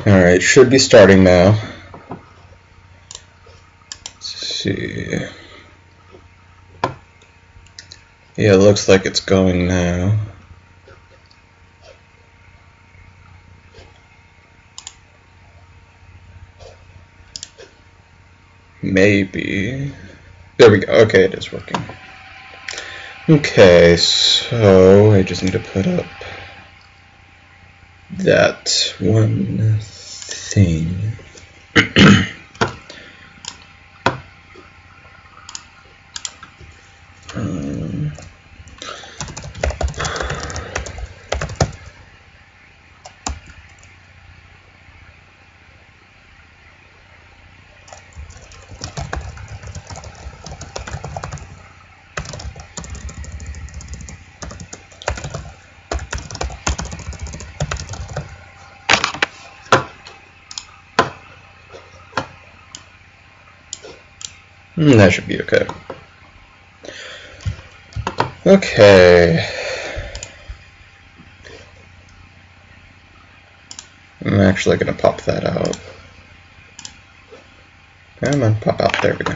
Alright, should be starting now. Let's see. Yeah, it looks like it's going now. Maybe. There we go. Okay, it is working. Okay, so I just need to put up that one thing. That should be okay. Okay. I'm actually going to pop that out. Come on, pop out. There we go.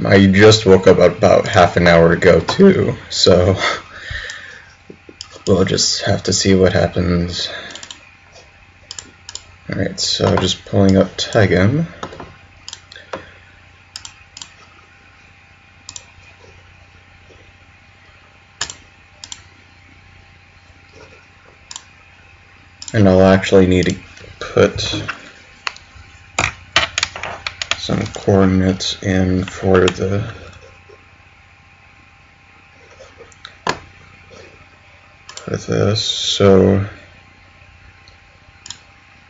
I just woke up about half an hour ago too, so we'll just have to see what happens. Alright, so just pulling up Tygem. And I'll actually need to put some coordinates in for this. So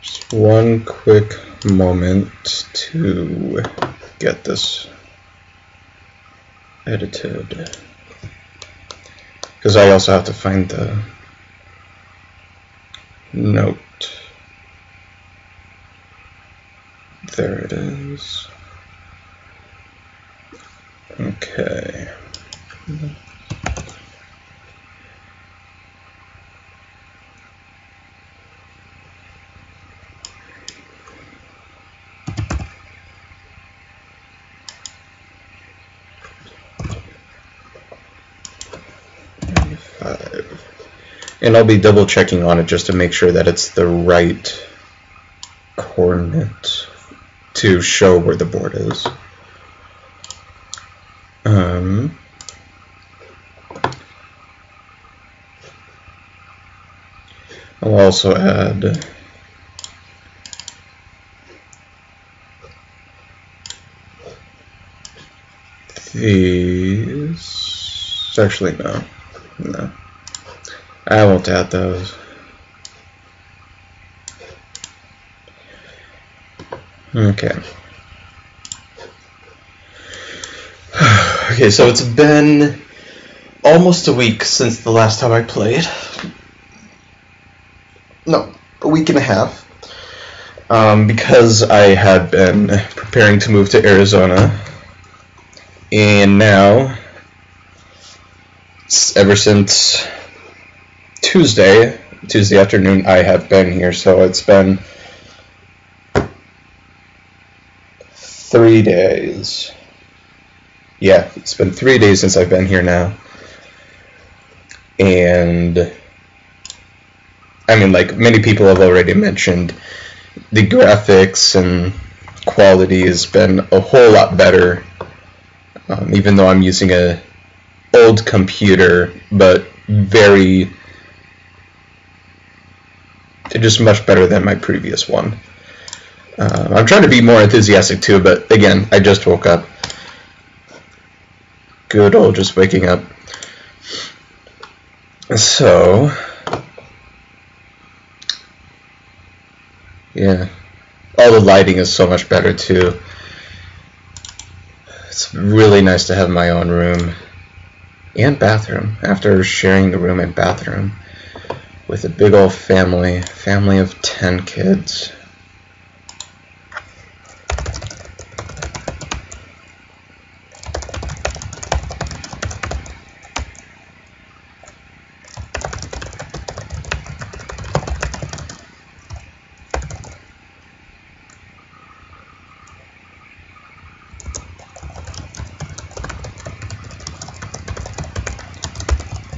just one quick moment to get this edited, because I also have to find the note. There it is. Okay. And I'll be double checking on it just to make sure that it's the right coordinate to show where the board is. I'll also add these. Actually, no. I won't add those. Okay. Okay, so it's been almost a week since the last time I played. No, a week and a half. Because I had been preparing to move to Arizona. And now, ever since Tuesday afternoon, I have been here, so it's been 3 days. Yeah, it's been 3 days since I've been here now. And I mean, like many people have already mentioned, the graphics and quality has been a whole lot better, even though I'm using a old computer, but just much better than my previous one. I'm trying to be more enthusiastic too, but again, I just woke up. Good old just waking up. So, yeah, all the lighting is so much better too. It's really nice to have my own room and bathroom after sharing the room and bathroom with a big old family of 10 kids.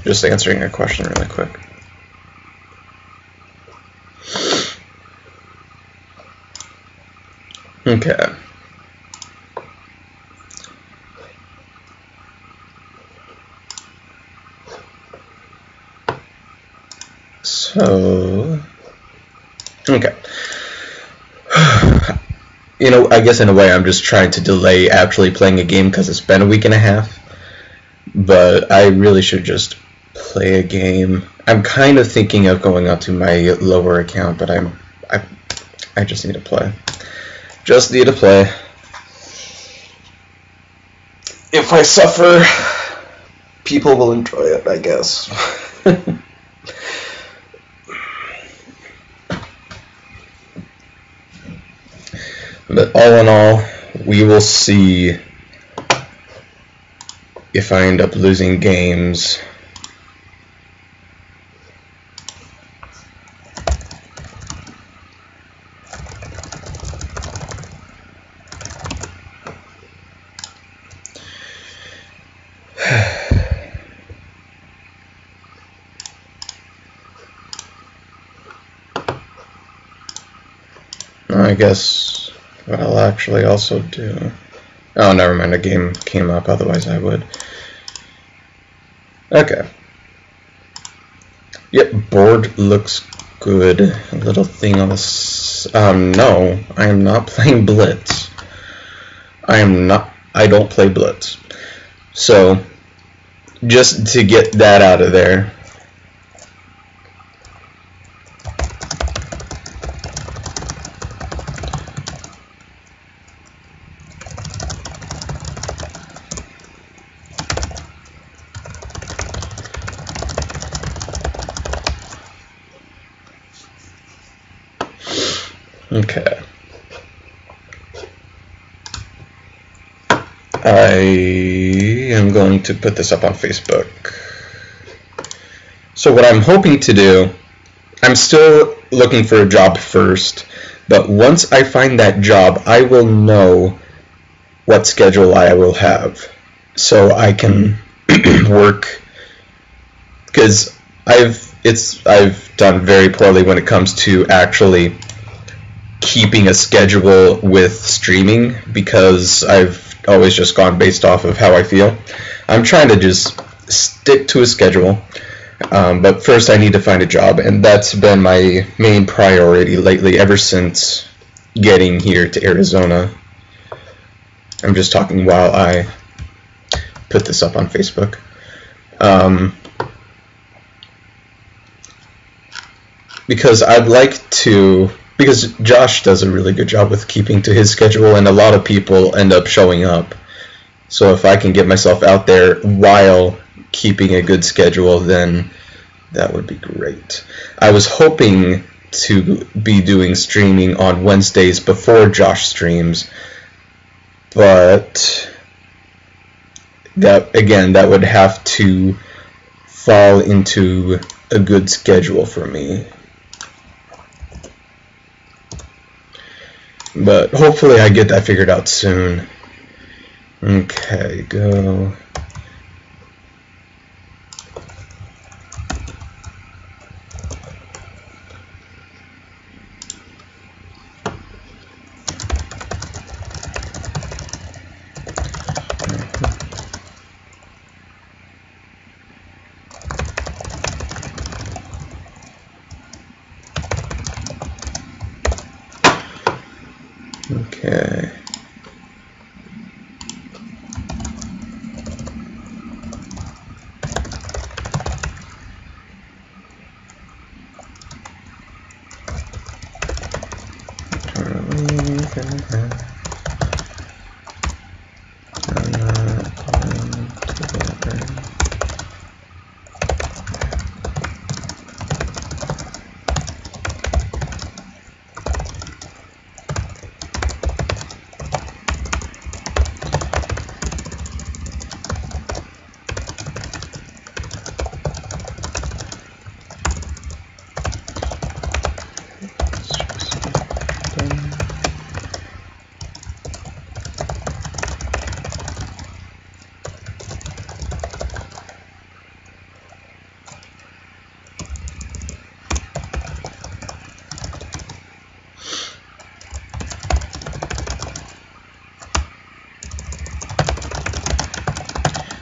just answering a question really quick. Okay. So, okay. You know, I guess in a way I'm just trying to delay actually playing a game because it's been a week and a half. But I really should just play a game. I'm kind of thinking of going out to my lower account, but I just need to play. Just need to play. If I suffer, people will enjoy it, I guess. But all in all, we will see if I end up losing games. I guess what I'll actually also do... Oh, never mind, a game came up, otherwise I would. Okay. Yep, board looks good. A little thing on this... no, I am not playing Blitz. I don't play Blitz. So, just to get that out of there... Okay. I am going to put this up on Facebook. So what I'm hoping to do, I'm still looking for a job first, but once I find that job, I will know what schedule I will have, so I can work, because I've done very poorly when it comes to actually keeping a schedule with streaming, because I've always just gone based off of how I feel. I'm trying to just stick to a schedule, but first I need to find a job, and that's been my main priority lately ever since getting here to Arizona. I'm just talking while I put this up on Facebook. Because I'd like to... Because Josh does a really good job with keeping to his schedule, and a lot of people end up showing up. So if I can get myself out there while keeping a good schedule, then that would be great. I was hoping to be doing streaming on Wednesdays before Josh streams, but that would have to fall into a good schedule for me. But hopefully I get that figured out soon. Okay, go. Okay.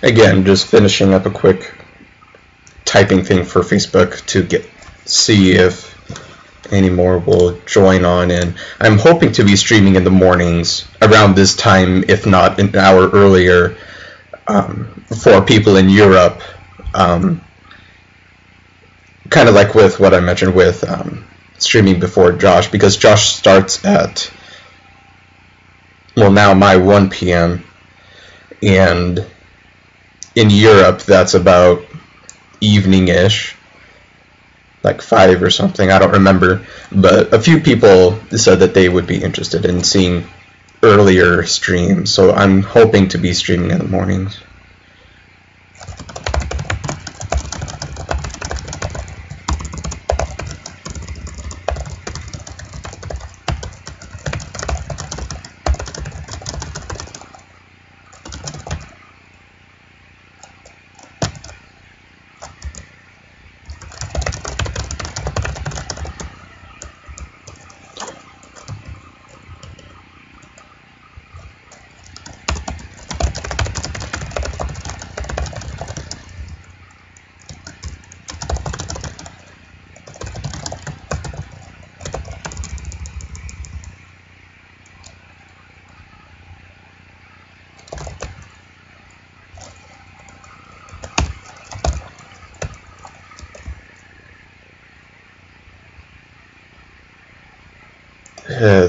again, just finishing up a quick typing thing for Facebook to see if any more will join on, and I'm hoping to be streaming in the mornings around this time, if not an hour earlier, for people in Europe, kind of like with what I mentioned with streaming before Josh, because Josh starts at, well, now my 1 p.m. and in Europe that's about evening-ish, like 5 or something, I don't remember, but a few people said that they would be interested in seeing earlier streams, so I'm hoping to be streaming in the mornings.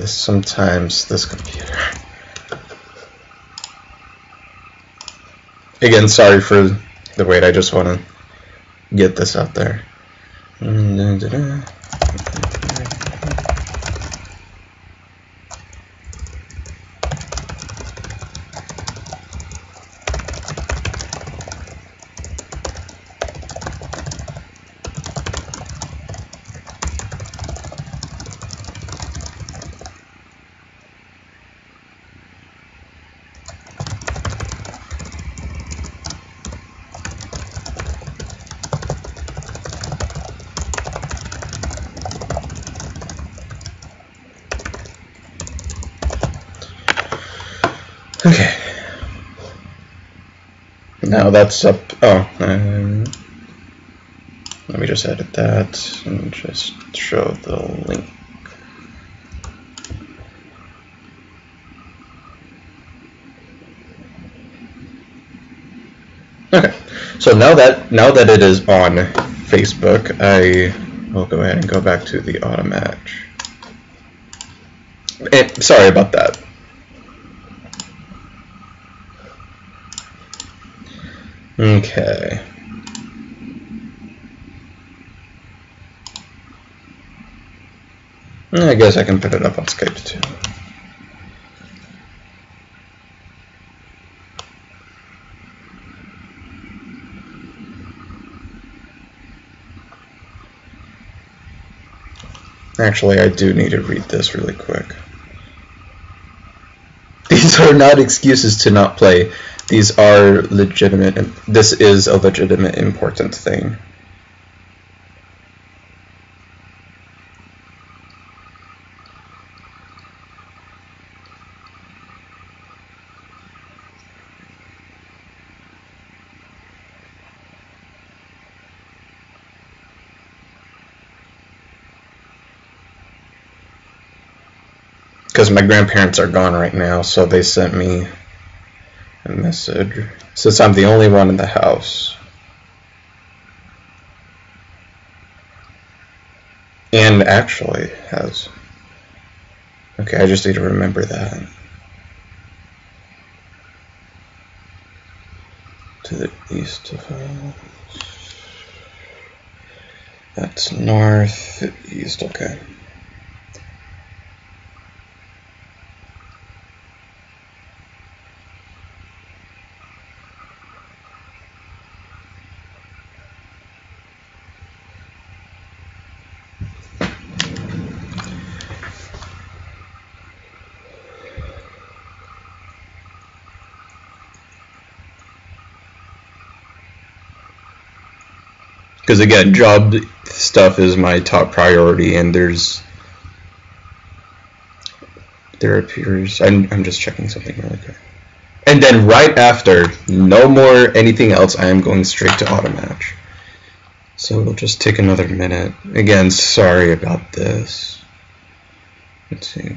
Sometimes this computer. Again, sorry for the wait, I just want to get this out there. Okay. Now that's up. Oh, let me just edit that and just show the link. Okay. So now that it is on Facebook, I will go ahead and go back to the auto match. Sorry about that. Okay. I guess I can put it up on Skype too. Actually, I do need to read this really quick. These are not excuses to not play. These are legitimate, and this is a legitimate, important thing. Because my grandparents are gone right now, so they sent me a message. Since I'm the only one in the house. And actually has. Okay, I just need to remember that. To the east of us. That's northeast, okay. Because again, job stuff is my top priority, and there appears, I'm just checking something really quick. And then right after, no more anything else, I am going straight to auto match. So it'll just take another minute. Again, sorry about this. Let's see.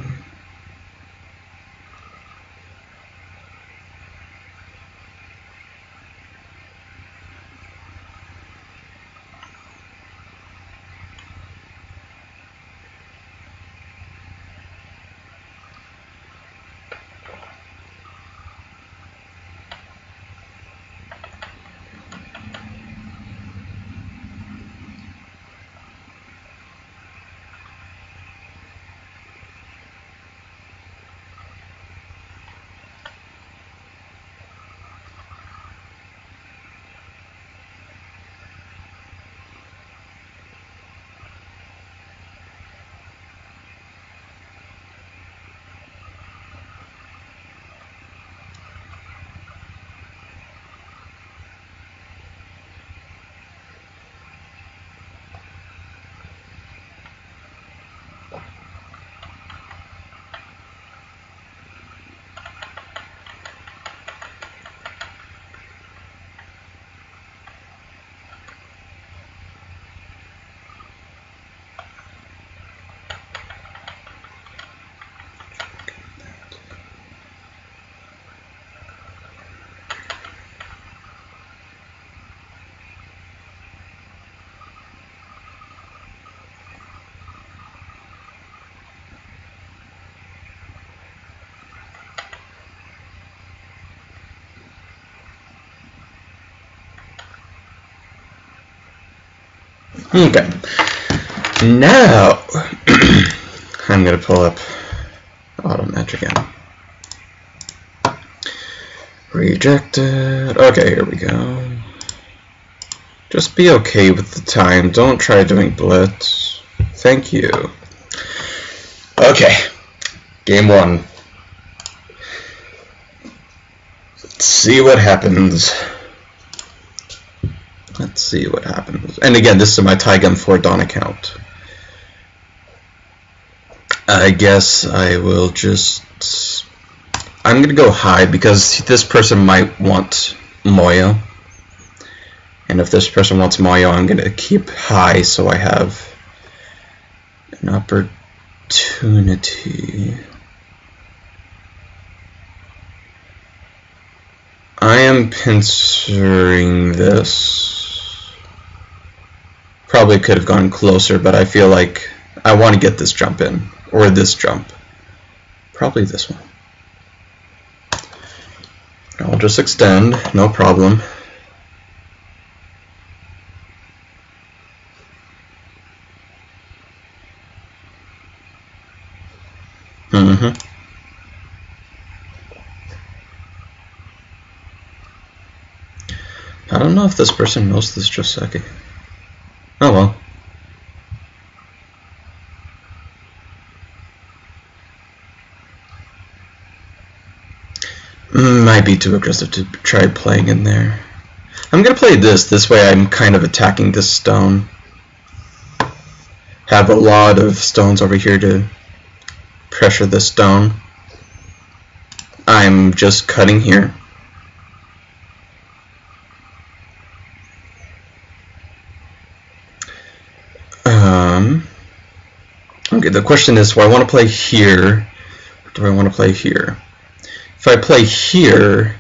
Okay, now I'm going to pull up auto match again. Rejected. Okay, here we go. Just be okay with the time. Don't try doing blitz. Thank you. Okay, game one. Let's see what happens. Let's see what happens. And again, this is my Tygem 4 Dawn account. I guess I will just... I'm going to go high because this person might want Moyo. And if this person wants Moyo, I'm going to keep high so I have an opportunity. I am pincering this. Probably could have gone closer, but I feel like I want to get this jump in, or this jump. Probably this one. I'll just extend, no problem. I don't know if this person knows this Joseki. Oh well. Might be too aggressive to try playing in there. I'm gonna play this way I'm kind of attacking this stone. Have a lot of stones over here to pressure the stone. I'm just cutting here. Okay, the question is, do I want to play here, or do I want to play here? If I play here,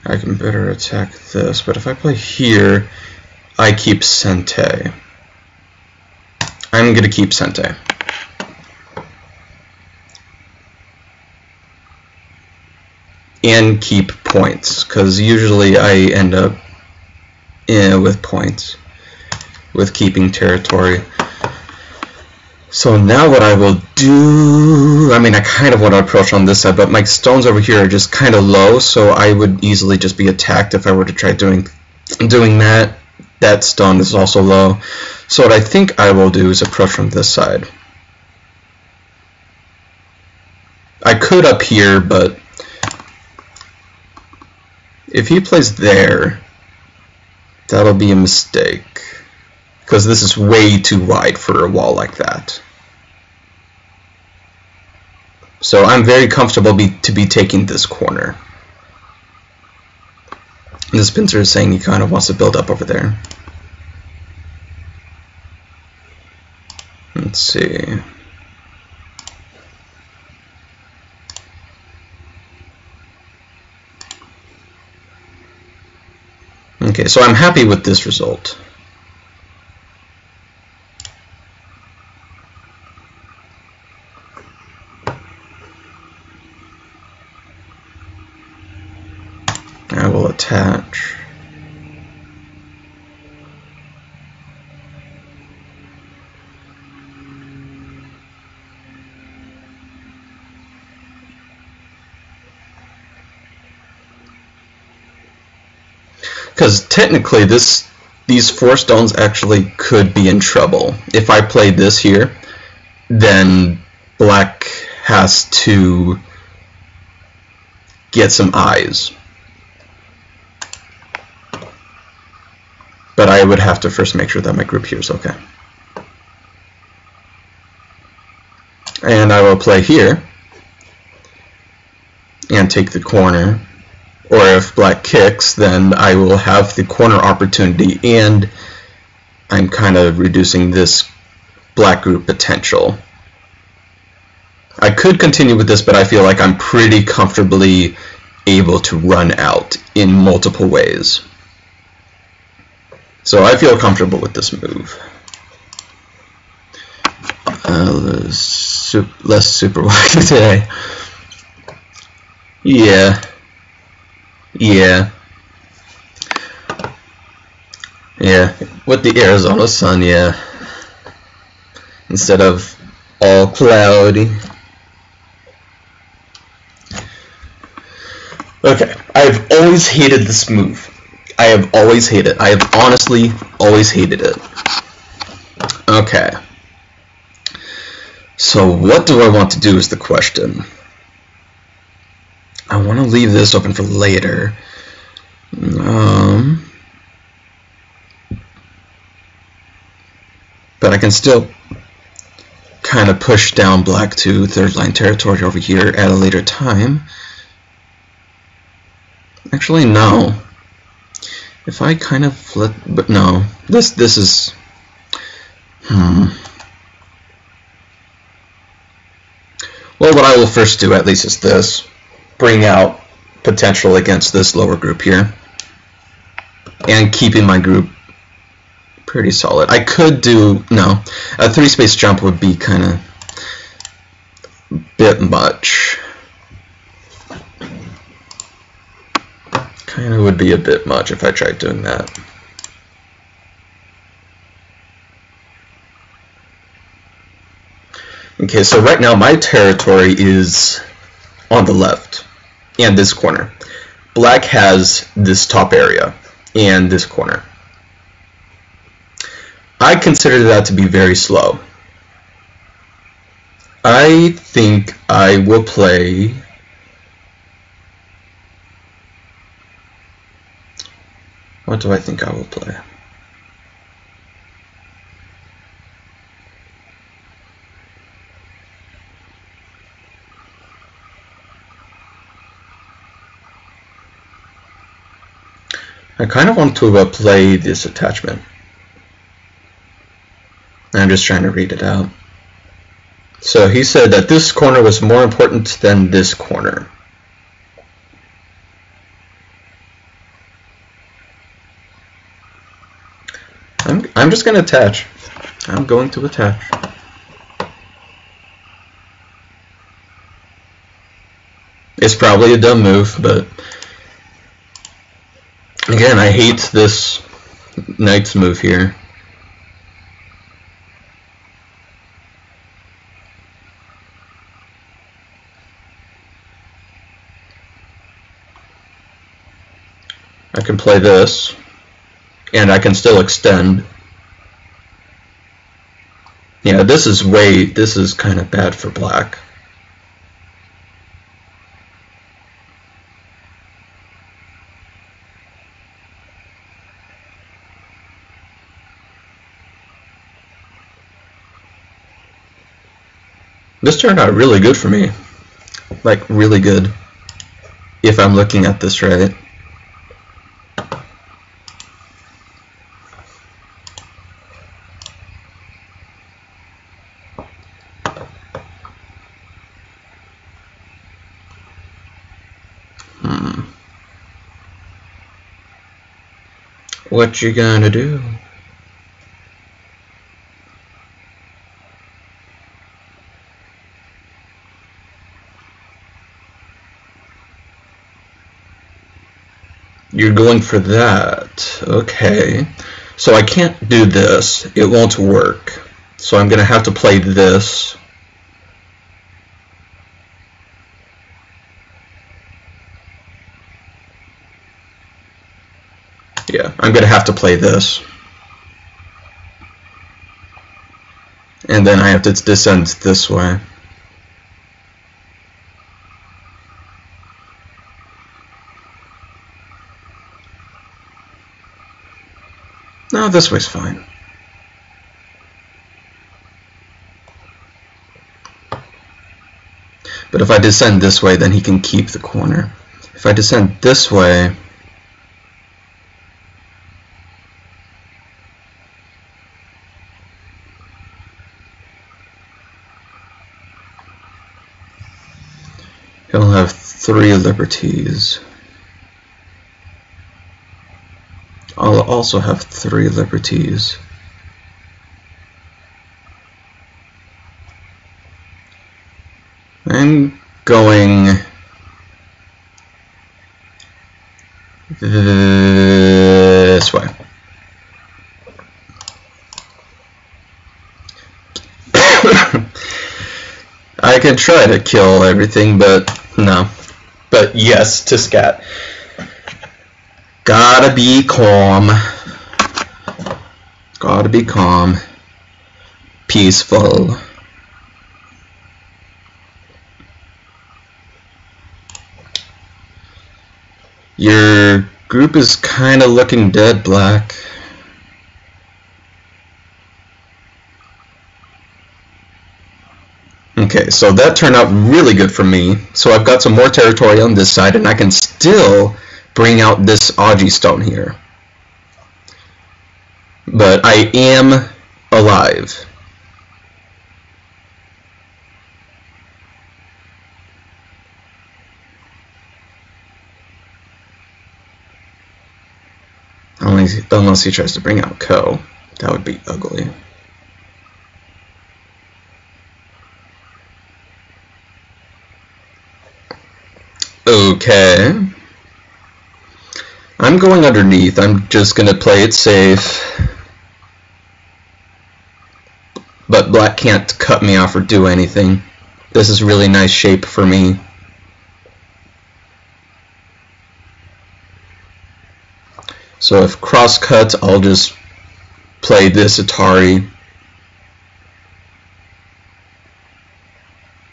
I can better attack this, but if I play here, I keep Sente. I'm going to keep Sente. And keep points, because usually I end up with points, with keeping territory. So now what I will do, I mean, I kind of want to approach on this side, but my stones over here are just kind of low, so I would easily just be attacked if I were to try doing that. That stone is also low. So what I think I will do is approach from this side. I could up here, but if he plays there, that'll be a mistake, because this is way too wide for a wall like that. So I'm very comfortable to be taking this corner. The Spencer is saying he kind of wants to build up over there. Let's see. Okay, so I'm happy with this result. I will attach. Because technically these 4 stones actually could be in trouble. If I play this here, then black has to get some eyes. But I would have to first make sure that my group here is okay. And I will play here and take the corner. Or if black kicks, then I will have the corner opportunity, and I'm kind of reducing this black group potential. I could continue with this, but I feel like I'm pretty comfortably able to run out in multiple ways. So I feel comfortable with this move. Less super wacky today. Yeah. With the Arizona sun, yeah. Instead of all cloudy. Okay, I've always hated this move. I have always hated it. I have honestly always hated it. Okay. So what do I want to do is the question. I want to leave this open for later. But I can still kind of push down black to third line territory over here at a later time. Actually, no. If I kind of flip, but no, this is. Well, what I will first do at least is this. Bring out potential against this lower group here and keeping my group pretty solid. I could do, no, a 3-space jump would be kind of a bit much. Kind of would be a bit much if I tried doing that. Okay, so right now my territory is on the left and this corner. Black has this top area and this corner. I consider that to be very slow. I think I will play what do I think I will play? I kind of want to play this attachment. I'm just trying to read it out. So he said that this corner was more important than this corner. I'm just going to attach. I'm going to attach. It's probably a dumb move, but again, I hate this knight's move here. I can play this, and I can still extend. Yeah, this is kind of bad for black. This turned out really good for me. like really good, if I'm looking at this right. What you gonna do? You're going for that. Okay. So I can't do this. It won't work. So I'm gonna have to play this. Yeah, I'm gonna have to play this. And then I have to descend this way. No, this way's fine. But if I descend this way, then he can keep the corner. If I descend this way, he'll have 3 liberties. I'll also have 3 liberties. I'm going this way. I could try to kill everything, but no. But yes to scat. Gotta be calm. Gotta be calm. Peaceful. Your group is kinda looking dead, Black. Okay, so that turned out really good for me. So I've got some more territory on this side, and I can still bring out this Augie stone here. But I am alive. Unless he tries to bring out Ko. That would be ugly. Okay. I'm going underneath. I'm just going to play it safe. But Black can't cut me off or do anything. This is really nice shape for me. So if cross cuts, I'll just play this Atari.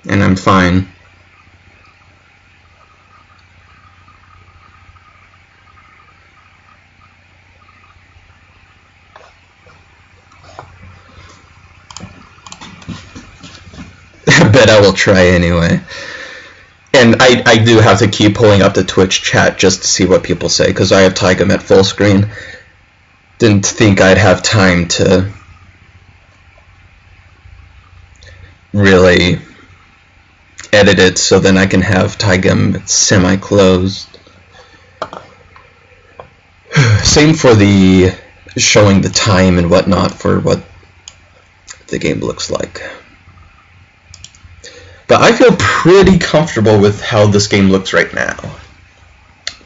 And I'm fine. I bet I will try anyway. And I do have to keep pulling up the Twitch chat just to see what people say, because I have Tygem at full screen. Didn't think I'd have time to really edit it so then I can have Tygem semi-closed. Same for the showing the time and whatnot for what the game looks like. But I feel pretty comfortable with how this game looks right now.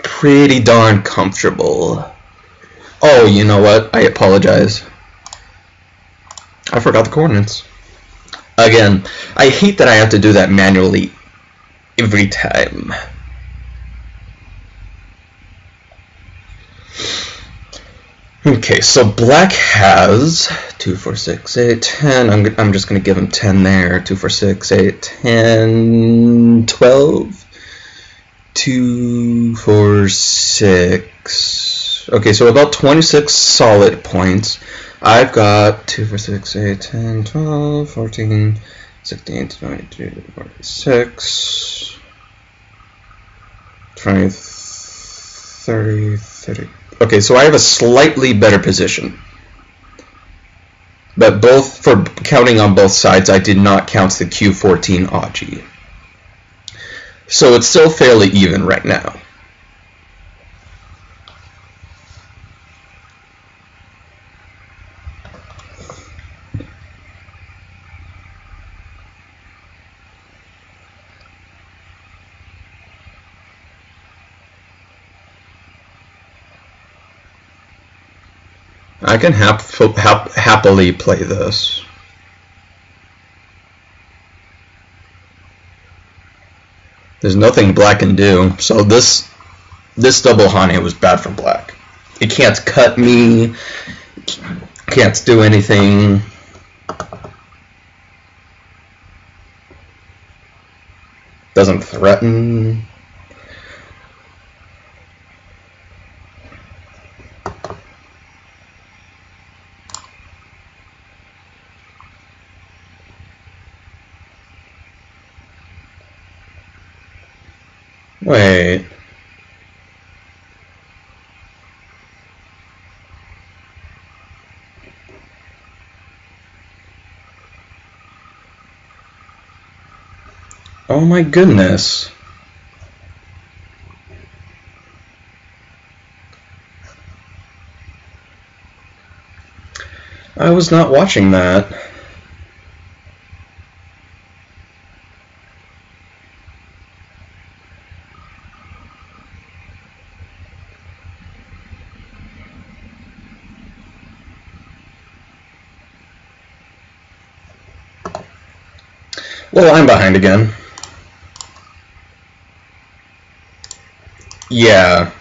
Pretty darn comfortable. Oh, you know what? I apologize. I forgot the coordinates. Again, I hate that I have to do that manually every time. Okay, so Black has 2, 4, 6, 8, 10. I'm just going to give him 10 there. 2, 4, 6, 8, 10, 12. 2, 4, 6. Okay, so about 26 solid points. I've got 2, 4, 6, 8, 10, 12, 14, 16, 22, 46. 20, 30, 30. Okay, so I have a slightly better position. But both, for counting on both sides, I did not count the Q14 Aji. So it's still fairly even right now. I can happily play this. There's nothing black can do, so this double Hane was bad for black. It can't cut me, can't do anything. Doesn't threaten. Wait. Oh my goodness. I was not watching that. Well, I'm behind again. Yeah,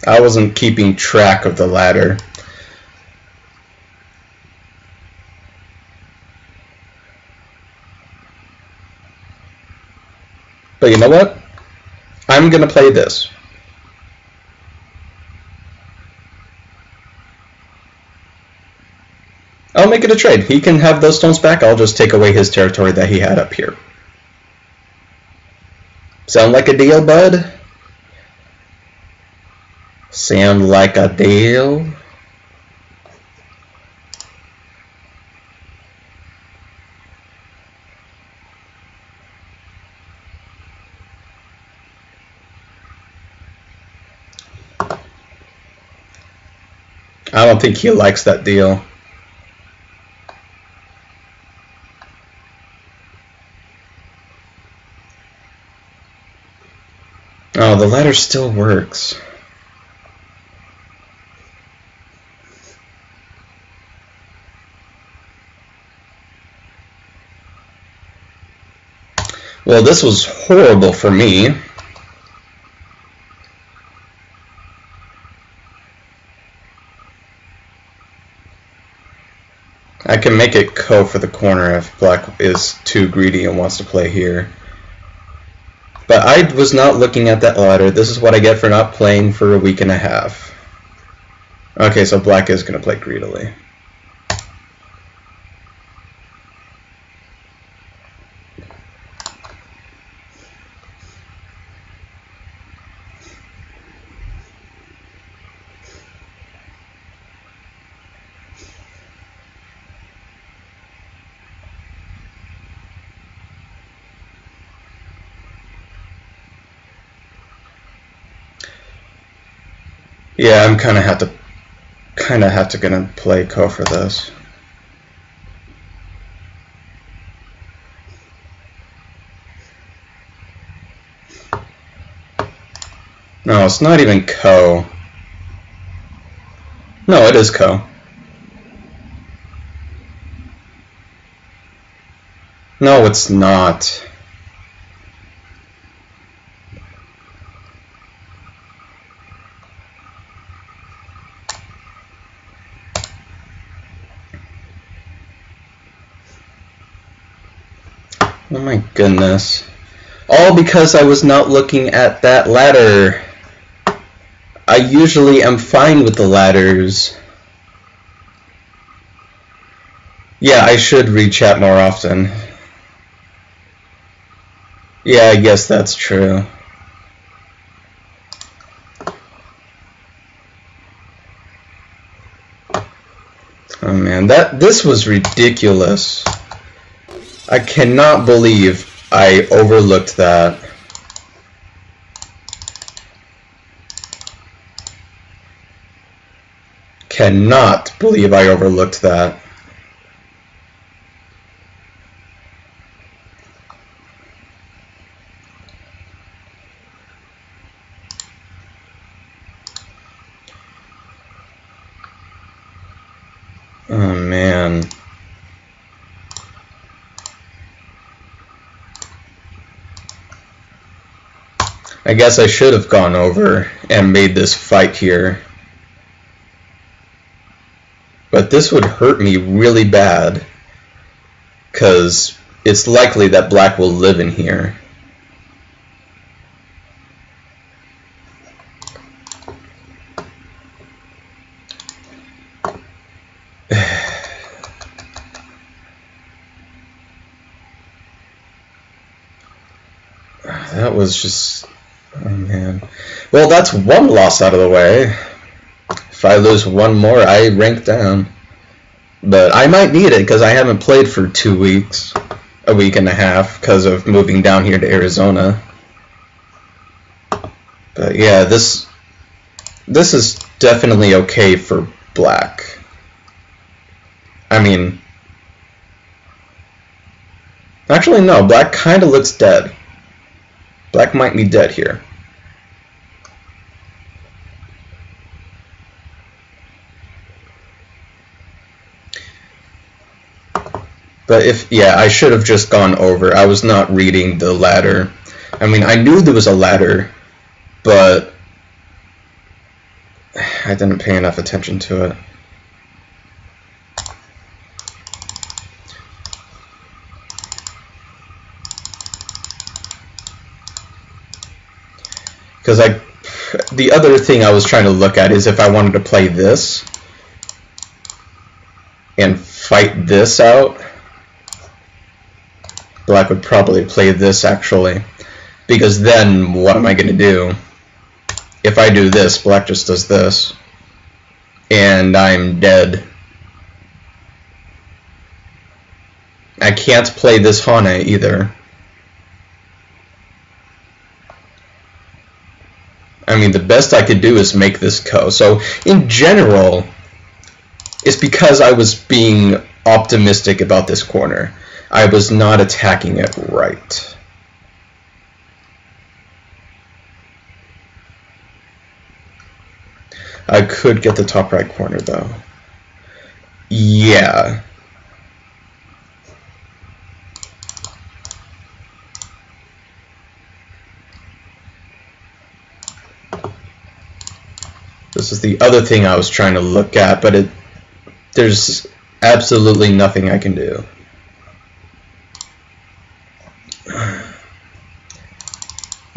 I wasn't keeping track of the ladder. But you know what? I'm gonna play this. I'll make it a trade. He can have those stones back. I'll just take away his territory that he had up here. Sound like a deal, bud? Sound like a deal? I don't think he likes that deal. Oh, the ladder still works. Well, this was horrible for me. I can make it ko for the corner if black is too greedy and wants to play here. But I was not looking at that ladder. This is what I get for not playing for a week and a half. Okay, so black is going to play greedily. Yeah, I'm kind of have to gonna play ko for this. No, it's not even ko. No, it is ko. No, it's not. Oh my goodness. All because I was not looking at that ladder. I usually am fine with the ladders. Yeah, I should read chat more often. Yeah, I guess that's true. Oh man, this was ridiculous. I cannot believe I overlooked that. Cannot believe I overlooked that. Oh man. I guess I should have gone over and made this fight here. But this would hurt me really bad, because it's likely that black will live in here. That was just... oh man. Well, that's one loss out of the way. If I lose one more, I rank down. But I might need it because I haven't played for 2 weeks, a week and a half, because of moving down here to Arizona. But yeah, this is definitely okay for black. I mean, actually no, black kind of looks dead. Black might be dead here. But yeah, I should have just gone over. I was not reading the ladder. I mean, I knew there was a ladder, but I didn't pay enough attention to it. Because the other thing I was trying to look at is if I wanted to play this and fight this out, black would probably play this actually, because then what am I going to do? If I do this, black just does this, and I'm dead. I can't play this Hane either. I mean, the best I could do is make this Ko. So in general, it's because I was being optimistic about this corner. I was not attacking it right. I could get the top right corner though. Yeah. This is the other thing I was trying to look at, but there's absolutely nothing I can do.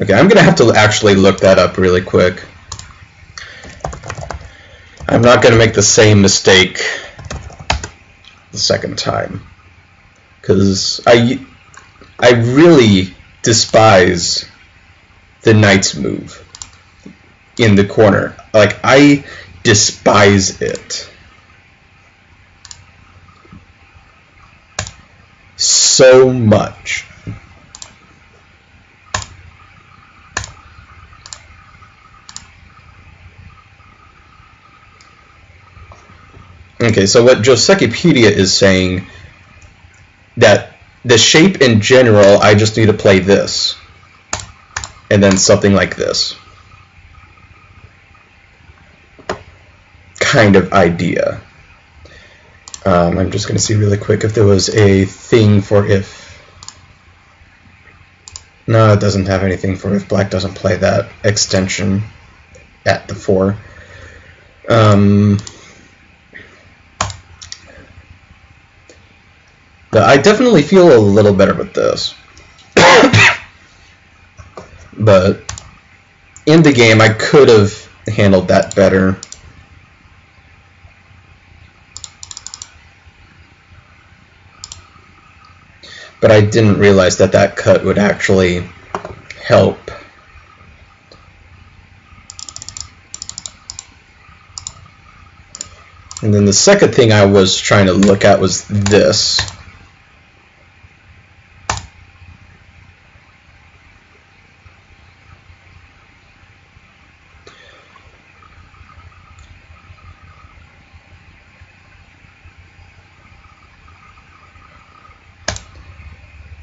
Okay, I'm gonna have to actually look that up really quick. I'm not gonna make the same mistake the second time, because I really despise the knight's move in the corner. Like, I despise it so much. Okay, so what Josekipedia is saying, that the shape in general, I just need to play this, and then something like this kind of idea. I'm just going to see really quick if there was a thing for if. No, it doesn't have anything for if black doesn't play that extension at the 4. But I definitely feel a little better with this. But in the game, I could have handled that better. But I didn't realize that that cut would actually help. And then the second thing I was trying to look at was this.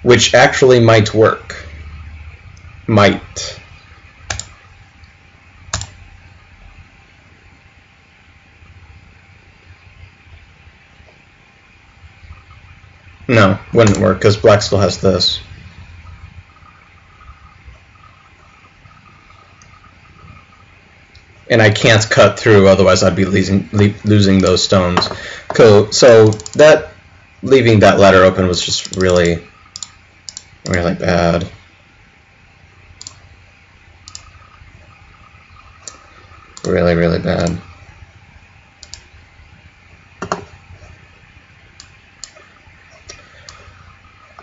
Which actually might work. Might. No, wouldn't work because black still has this. And I can't cut through, otherwise I'd be losing those stones. So that leaving that ladder open was just really bad. Really bad.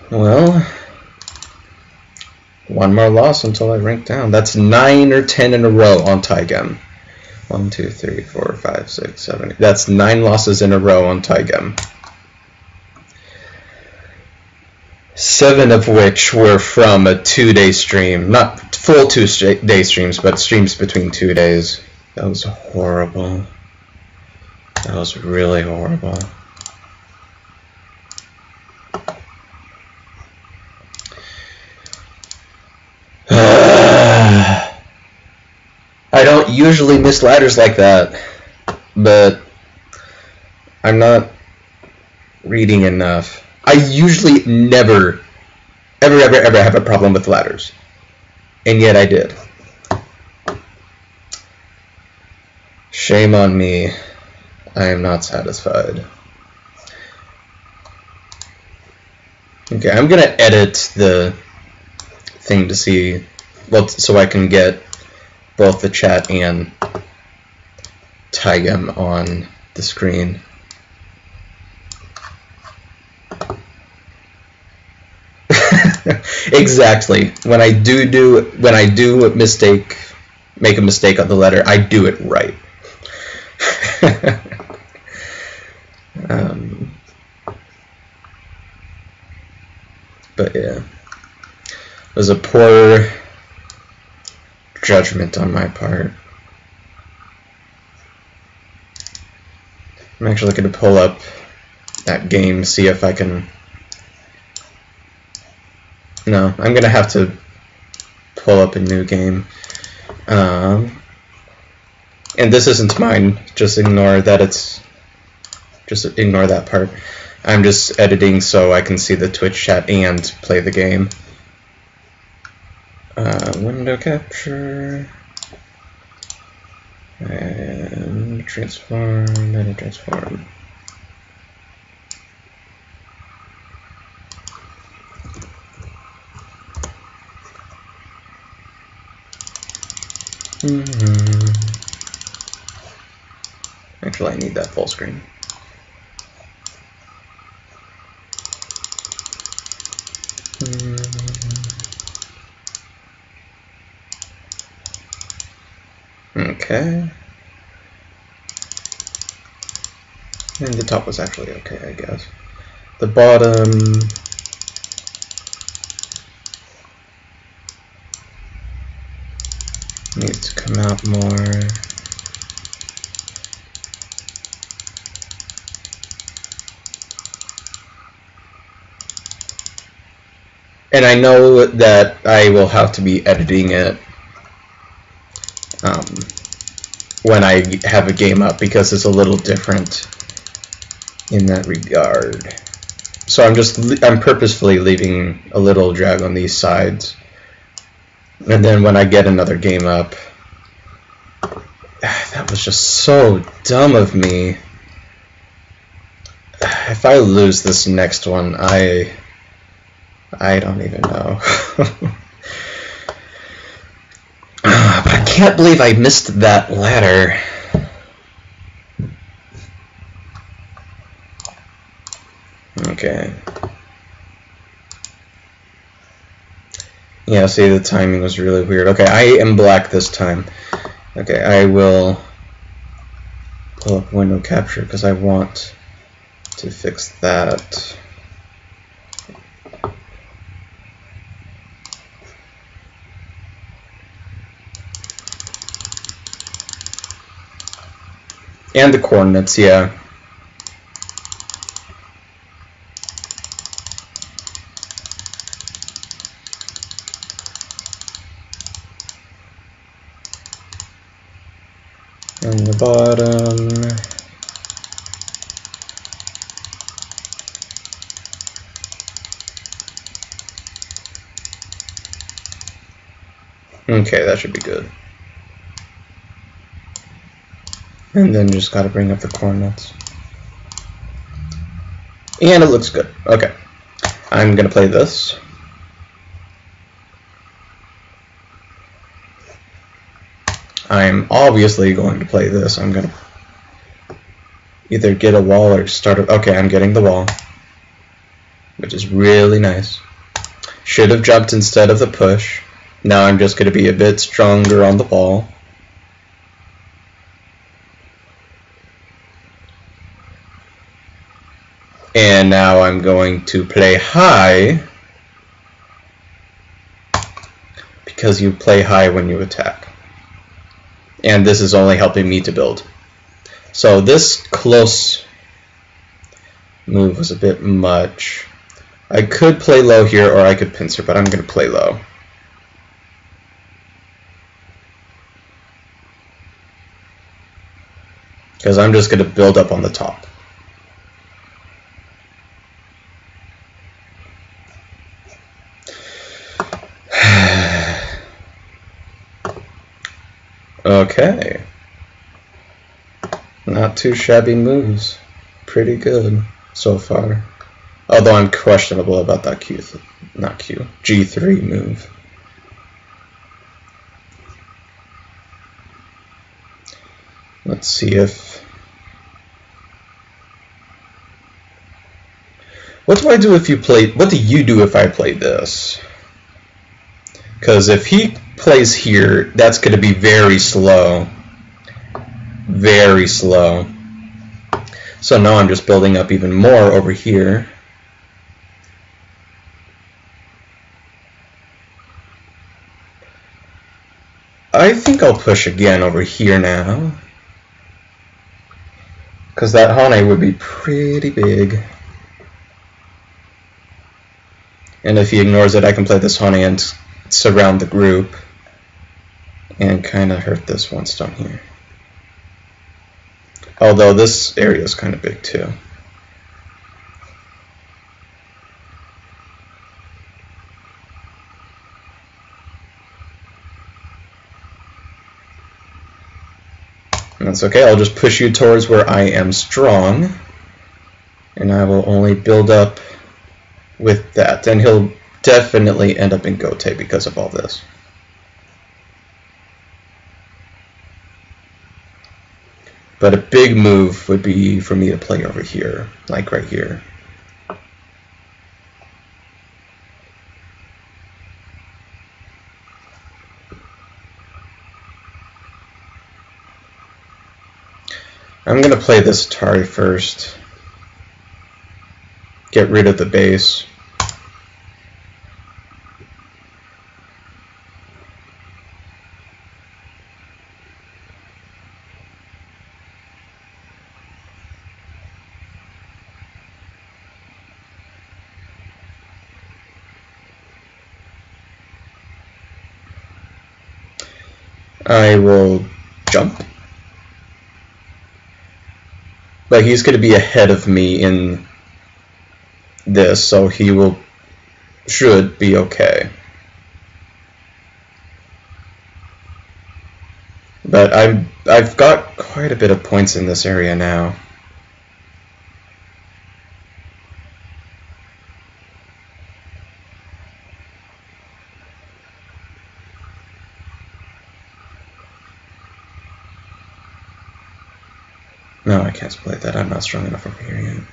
Well, one more loss until I rank down. That's 9 or 10 in a row on Tygem. 1, 2, 3, 4, 5, 6, 7, 8. That's 9 losses in a row on Tygem. 7 of which were from a 2-day stream. Not full 2-day streams, but streams between 2 days. That was horrible. That was really horrible. I don't usually miss ladders like that, but I'm not reading enough. I usually never, ever have a problem with ladders, and yet I did. Shame on me. I am not satisfied. Okay, I'm gonna edit the thing to see, well, so I can get both the chat and Tygem on the screen. Exactly. When I make a mistake on the letter, I do it right. But yeah, it was a poor judgment on my part. I'm actually going to pull up that game, see if I can... No, I'm going to have to pull up a new game. And this isn't mine, just ignore that just ignore that part. I'm just editing so I can see the Twitch chat and play the game. Window capture and transform, and transform. Actually, I need that full screen. Okay. And the top was actually okay, I guess. The bottom... needs to come out more. And I know that I will have to be editing it when I have a game up, because it's a little different in that regard. So I'm purposefully leaving a little drag on these sides, and then when I get another game up, that was just so dumb of me. If I lose this next one, I don't even know. But I can't believe I missed that ladder. Okay. Yeah, see, the timing was really weird. Okay, I am black this time. Okay, I will pull up window capture because I want to fix that. And the coordinates, yeah. On the bottom. Okay, that should be good. And then just gotta bring up the coordinates. And it looks good. Okay. I'm gonna play this. I'm obviously going to play this. I'm gonna either get a wall or start a... Okay, I'm getting the wall, which is really nice. Should have jumped instead of the push. Now I'm just gonna be a bit stronger on the wall. And now I'm going to play high, because you play high when you attack. And this is only helping me to build. So this close move was a bit much. I could play low here or I could pincer, but I'm going to play low. Because I'm just going to build up on the top. Okay. Not too shabby moves. Pretty good so far. Although I'm questionable about that G3 move. Let's see if... What do I do if you play... What do you do if I play this? Because if he plays here, that's going to be very slow. Very slow. So now I'm just building up even more over here. I think I'll push again over here now. Because that Hane would be pretty big. And if he ignores it, I can play this Hane and surround the group. And kind of hurt this one stone here. Although this area is kind of big too. That's okay, I'll just push you towards where I am strong. And I will only build up with that. And he'll definitely end up in Gote because of all this. But a big move would be for me to play over here, like right here. I'm going to play this Atari first. Get rid of the base. I will jump. But he's going to be ahead of me in this, so he should be okay. But I've got quite a bit of points in this area now. No, I can't play that. I'm not strong enough over here yet.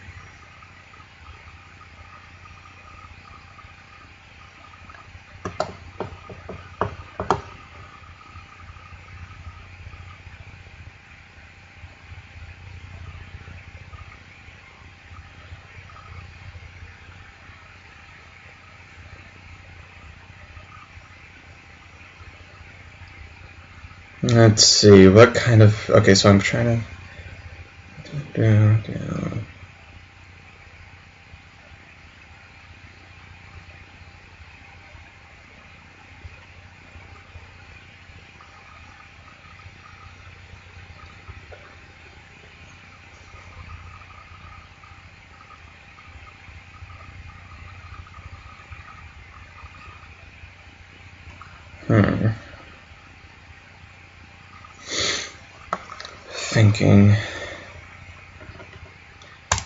Let's see, what kind of... Okay, so I'm trying to...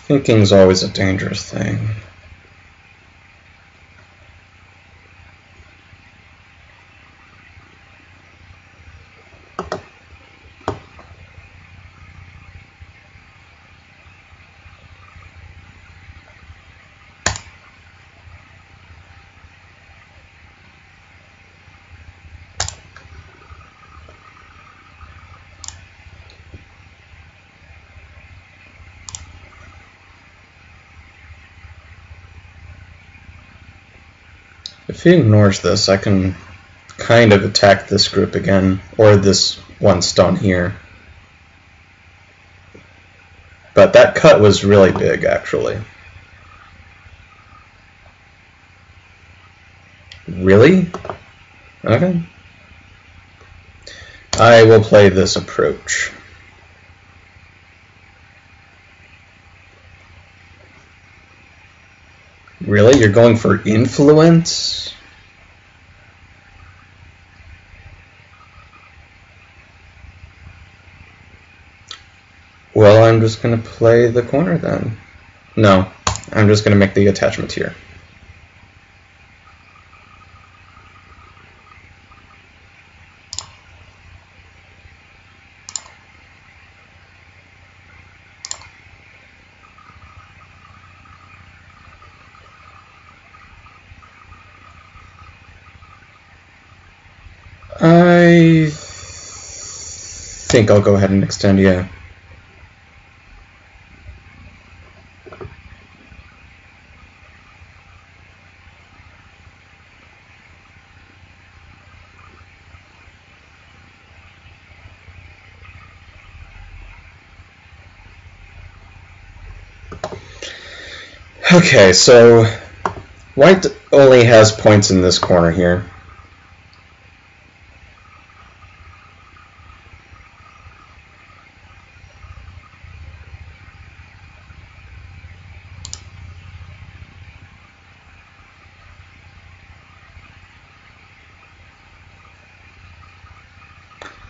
Thinking's always a dangerous thing. If he ignores this, I can kind of attack this group again, or this one stone here. But that cut was really big, actually. Really? Okay. I will play this approach. Really? You're going for influence? Well, I'm just going to play the corner then. No, I'm just going to make the attachment here. I think I'll go ahead and extend, yeah. Okay, so white only has points in this corner here.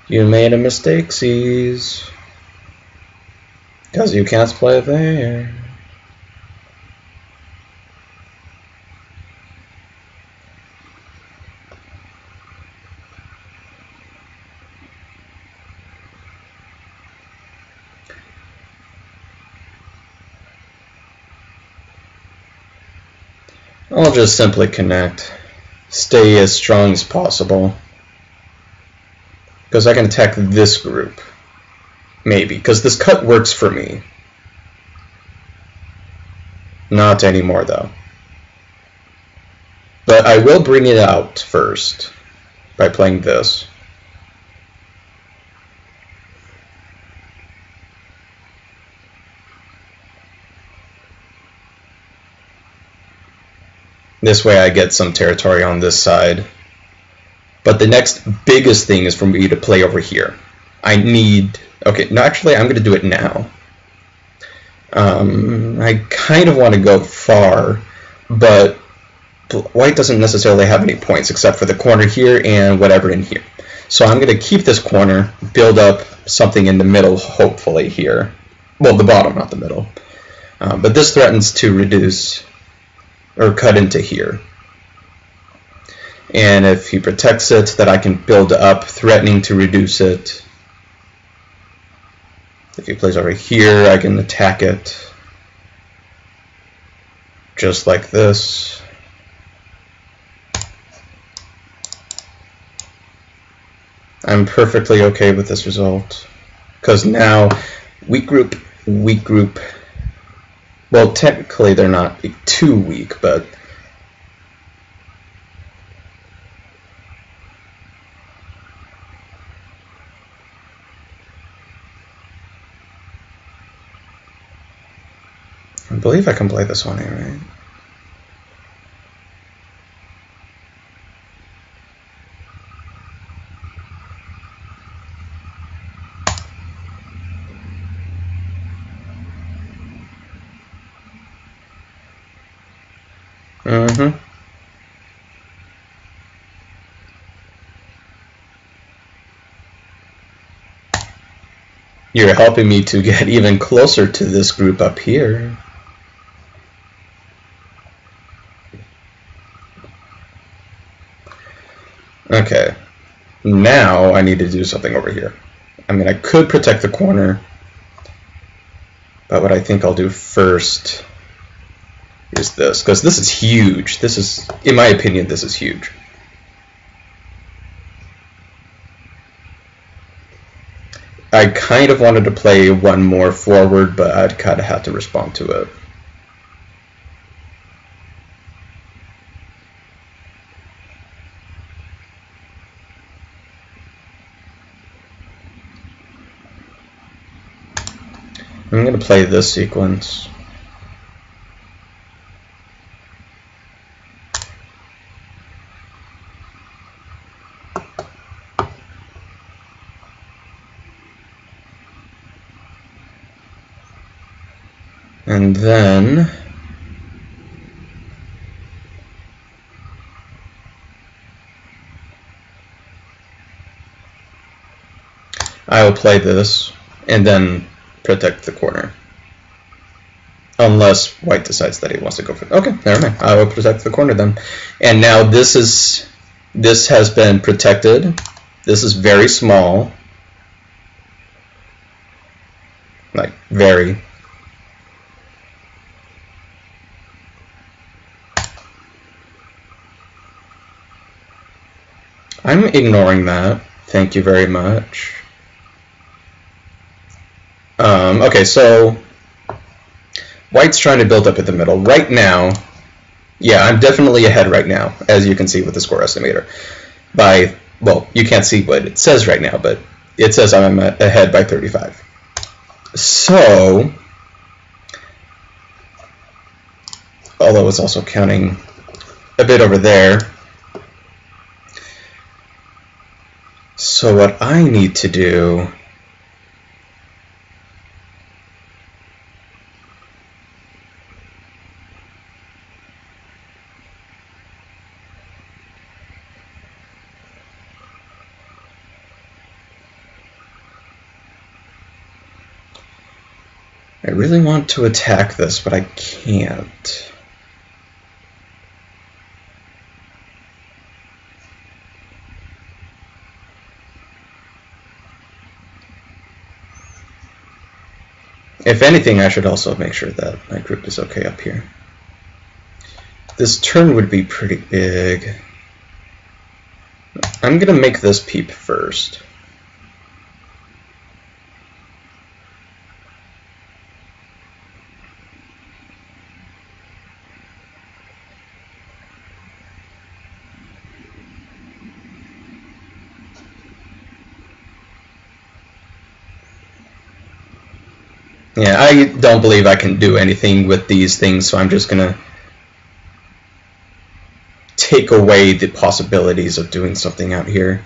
You made a mistake, C's. Because you can't play there. I'll just simply connect. Stay as strong as possible. Because I can attack this group. Maybe. Because this cut works for me. Not anymore, though. But I will bring it out first. By playing this. This way I get some territory on this side. But the next biggest thing is for me to play over here. I need... Okay, no, actually, I'm going to do it now. I kind of want to go far, but white doesn't necessarily have any points except for the corner here and whatever in here. So I'm going to keep this corner, build up something in the middle, hopefully here. Well, the bottom, not the middle. But this threatens to reduce or cut into here. And if he protects it, that I can build up, threatening to reduce it. If he plays over here, I can attack it. Just like this. I'm perfectly okay with this result. Because now, weak group. Well, technically they're not too weak, but I believe I can play this one here, right? Mm-hmm. You're helping me to get even closer to this group up here. Okay. Now I need to do something over here. I mean, I could protect the corner, but what I think I'll do first is this, because this is huge. This is, in my opinion, this is huge. I kind of wanted to play one more forward, but I'd kind of had to respond to it. I'm going to play this sequence. And then I will play this and then protect the corner. Unless white decides that he wants to go for it. Okay, never mind. I will protect the corner then. And now this has been protected. This is very small. Like very. I'm ignoring that. Thank you very much. Okay, so white's trying to build up at the middle. Right now, yeah, I'm definitely ahead right now, as you can see with the score estimator. By, well, you can't see what it says right now, but it says I'm ahead by 35. So, although it's also counting a bit over there. So what I need to do I really want to attack this, but I can't. If anything, I should also make sure that my group is okay up here. This turn would be pretty big. I'm going to make this peep first. Yeah, I don't believe I can do anything with these things, so I'm just going to take away the possibilities of doing something out here.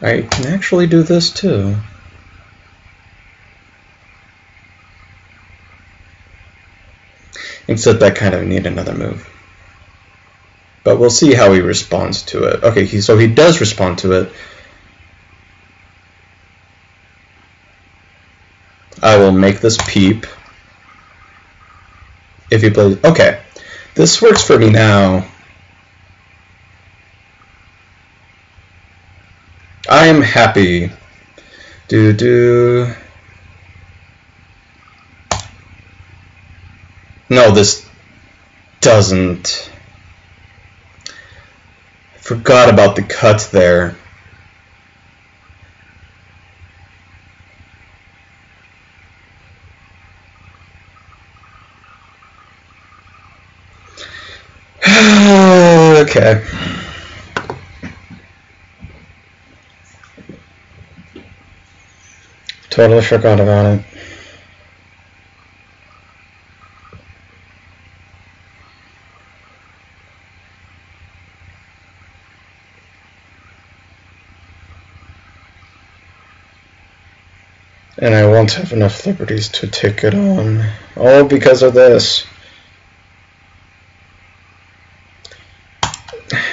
I can actually do this too. Except I kind of need another move. But we'll see how he responds to it. Okay, so he does respond to it. I will make this peep. If he plays... Okay, this works for me now. I am happy. No, this doesn't. I forgot about the cut there. Okay. Totally forgot about it. And I won't have enough liberties to take it on. All because of this.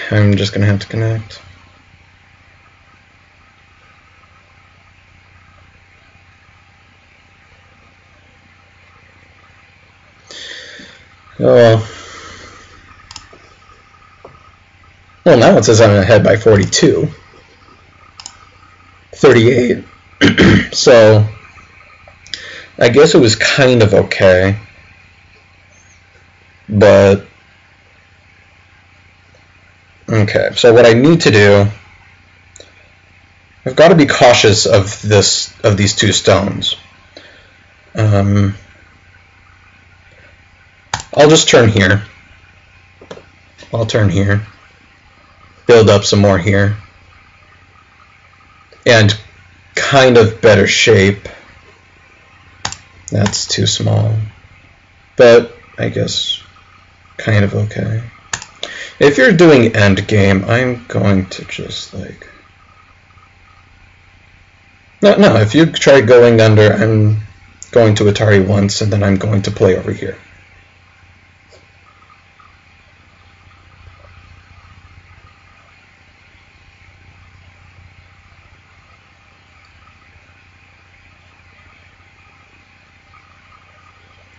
I'm just gonna have to connect. Oh well. Well, now it says I'm ahead by 42. 38. So, I guess it was kind of okay. But, okay, so what I need to do, I've got to be cautious of these two stones. I'll just turn here. I'll turn here. Build up some more here. And kind of better shape. That's too small. But I guess kind of okay. If you're doing end game, I'm going to just like... No, if you try going under, I'm going to Atari once, and then I'm going to play over here.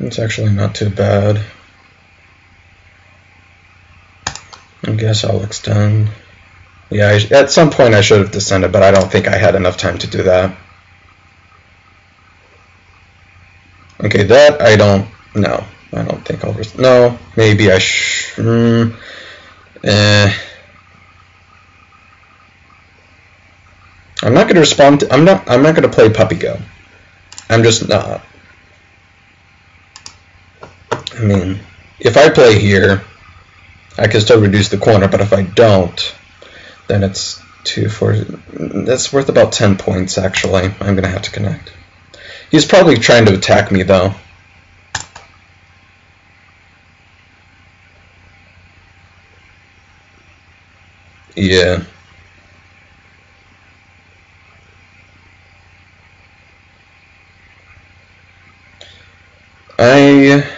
It's actually not too bad. I guess I'll extend. Yeah, at some point I should have descended, but I don't think I had enough time to do that. Okay, that I don't know. I don't think I'll no, maybe I I'm not going to respond to, I'm not going to play Puppy Go. I'm just not. I mean, if I play here, I can still reduce the corner, but if I don't, then it's 2, 4. That's worth about 10 points, actually. I'm going to have to connect. He's probably trying to attack me, though. Yeah. I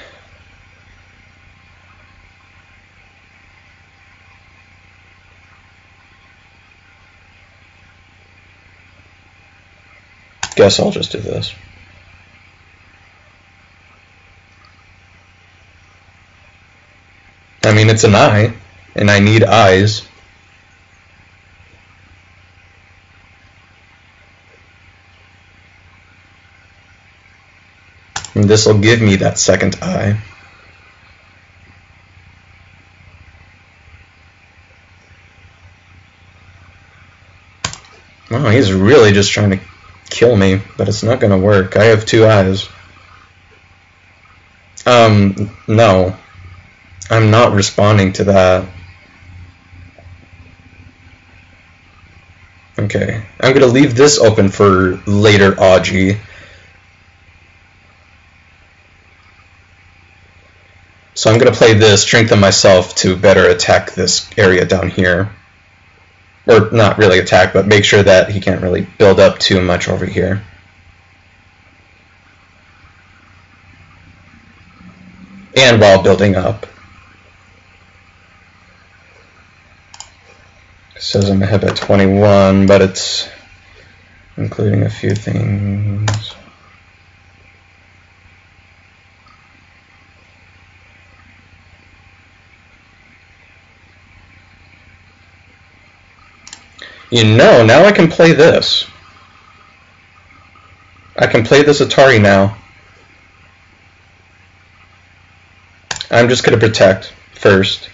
guess I'll just do this. I mean, it's an eye, and I need eyes. And this will give me that second eye. Oh, he's really just trying to kill me, but it's not going to work. I have 2 eyes. No. I'm not responding to that. Okay. I'm going to leave this open for later Augie. So I'm going to play this, strengthen myself to better attack this area down here. Or not really attack, but make sure that he can't really build up too much over here. And while building up. It says I'm ahead by 21, but it's including a few things. You know, now I can play this. I can play this Atari now. I'm just going to protect first.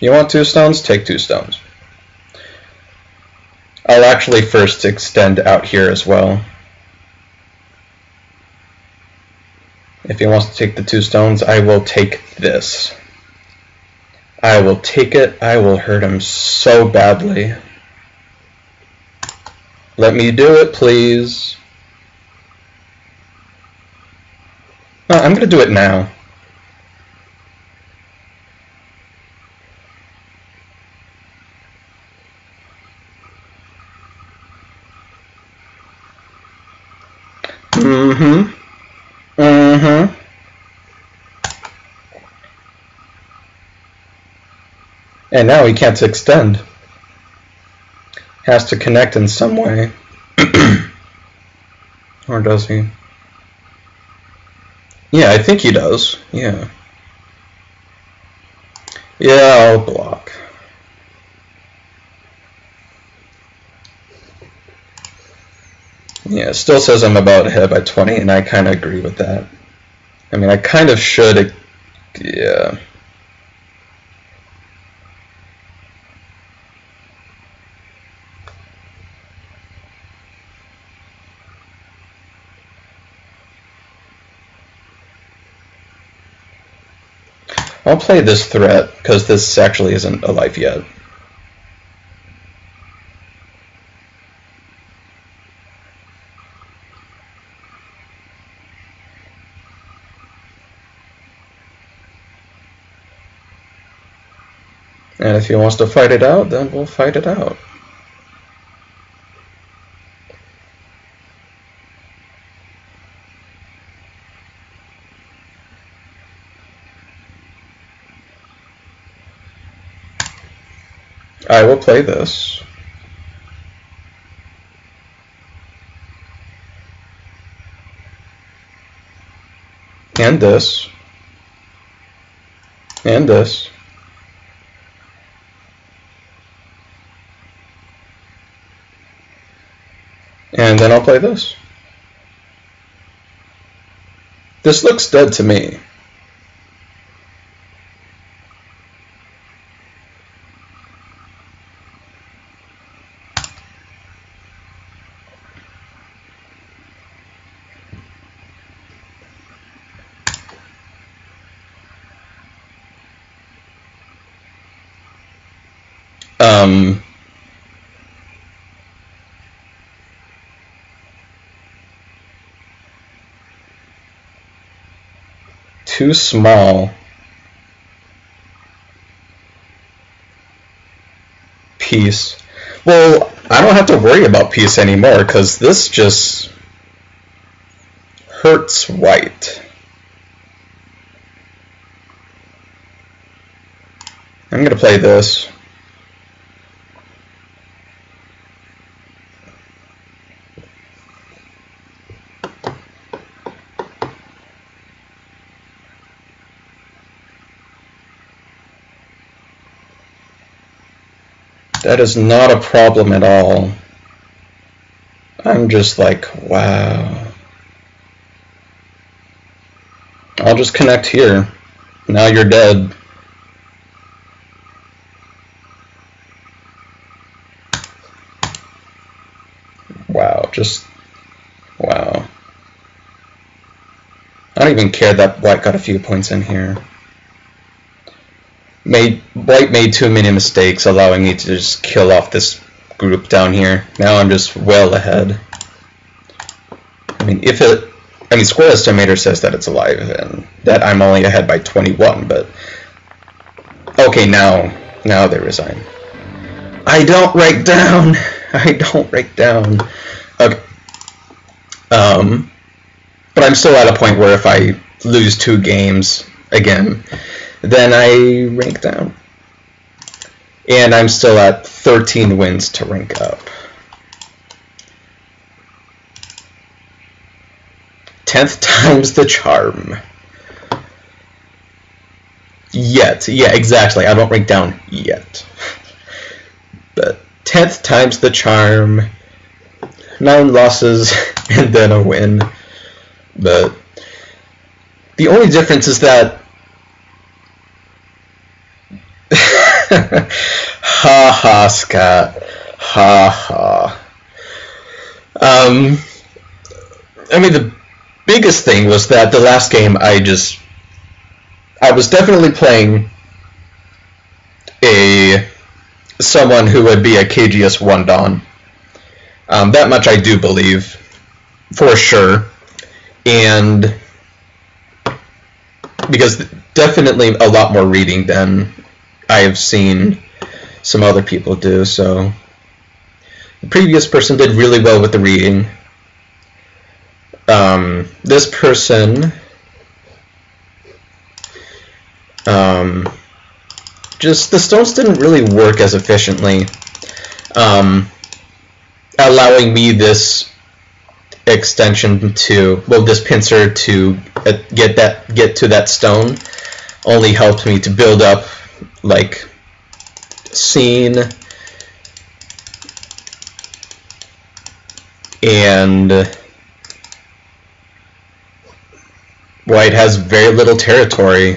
You want 2 stones? Take 2 stones. I'll actually first extend out here as well. If he wants to take the 2 stones, I will take this. I will take it. I will hurt him so badly. Let me do it, please. No, I'm going to do it now. And now he can't extend. Has to connect in some way. Or does he? Yeah, I think he does. Yeah. Yeah, I'll block. Yeah, it still says I'm about ahead by 20, and I kind of agree with that. I mean, I kind of should. Yeah. I'll play this threat, because this actually isn't alive yet. And if he wants to fight it out, then we'll fight it out. I will play this. And this. And this. And then I'll play this. This looks dead to me. Too small. Peace. Well, I don't have to worry about peace anymore because this just hurts white. I'm going to play this. That is not a problem at all. I'm just like, wow. I'll just connect here. Now you're dead. Wow, just, wow. I don't even care that white got a few points in here. White made too many mistakes, allowing me to just kill off this group down here. Now I'm just well ahead. I mean, Square Estimator says that it's alive and that I'm only ahead by 21, but okay, now they resign. I don't write down. I don't write down. Okay. But I'm still at a point where if I lose 2 games again, then I rank down. And I'm still at 13 wins to rank up. 10th time's the charm. Yet. Yeah, exactly. I don't rank down yet. But 10th time's the charm. 9 losses and then a win. but the only difference is that ha ha, Scott, ha ha. I mean, the biggest thing was that the last game I was definitely playing someone who would be a KGS 1 Dawn. That much I do believe, for sure. And because definitely a lot more reading than I have seen some other people do. So the previous person did really well with the reading. This person just the stones didn't really work as efficiently, allowing me this extension to, well, this pincer to get to that stone only helped me to build up like scene and white has very little territory.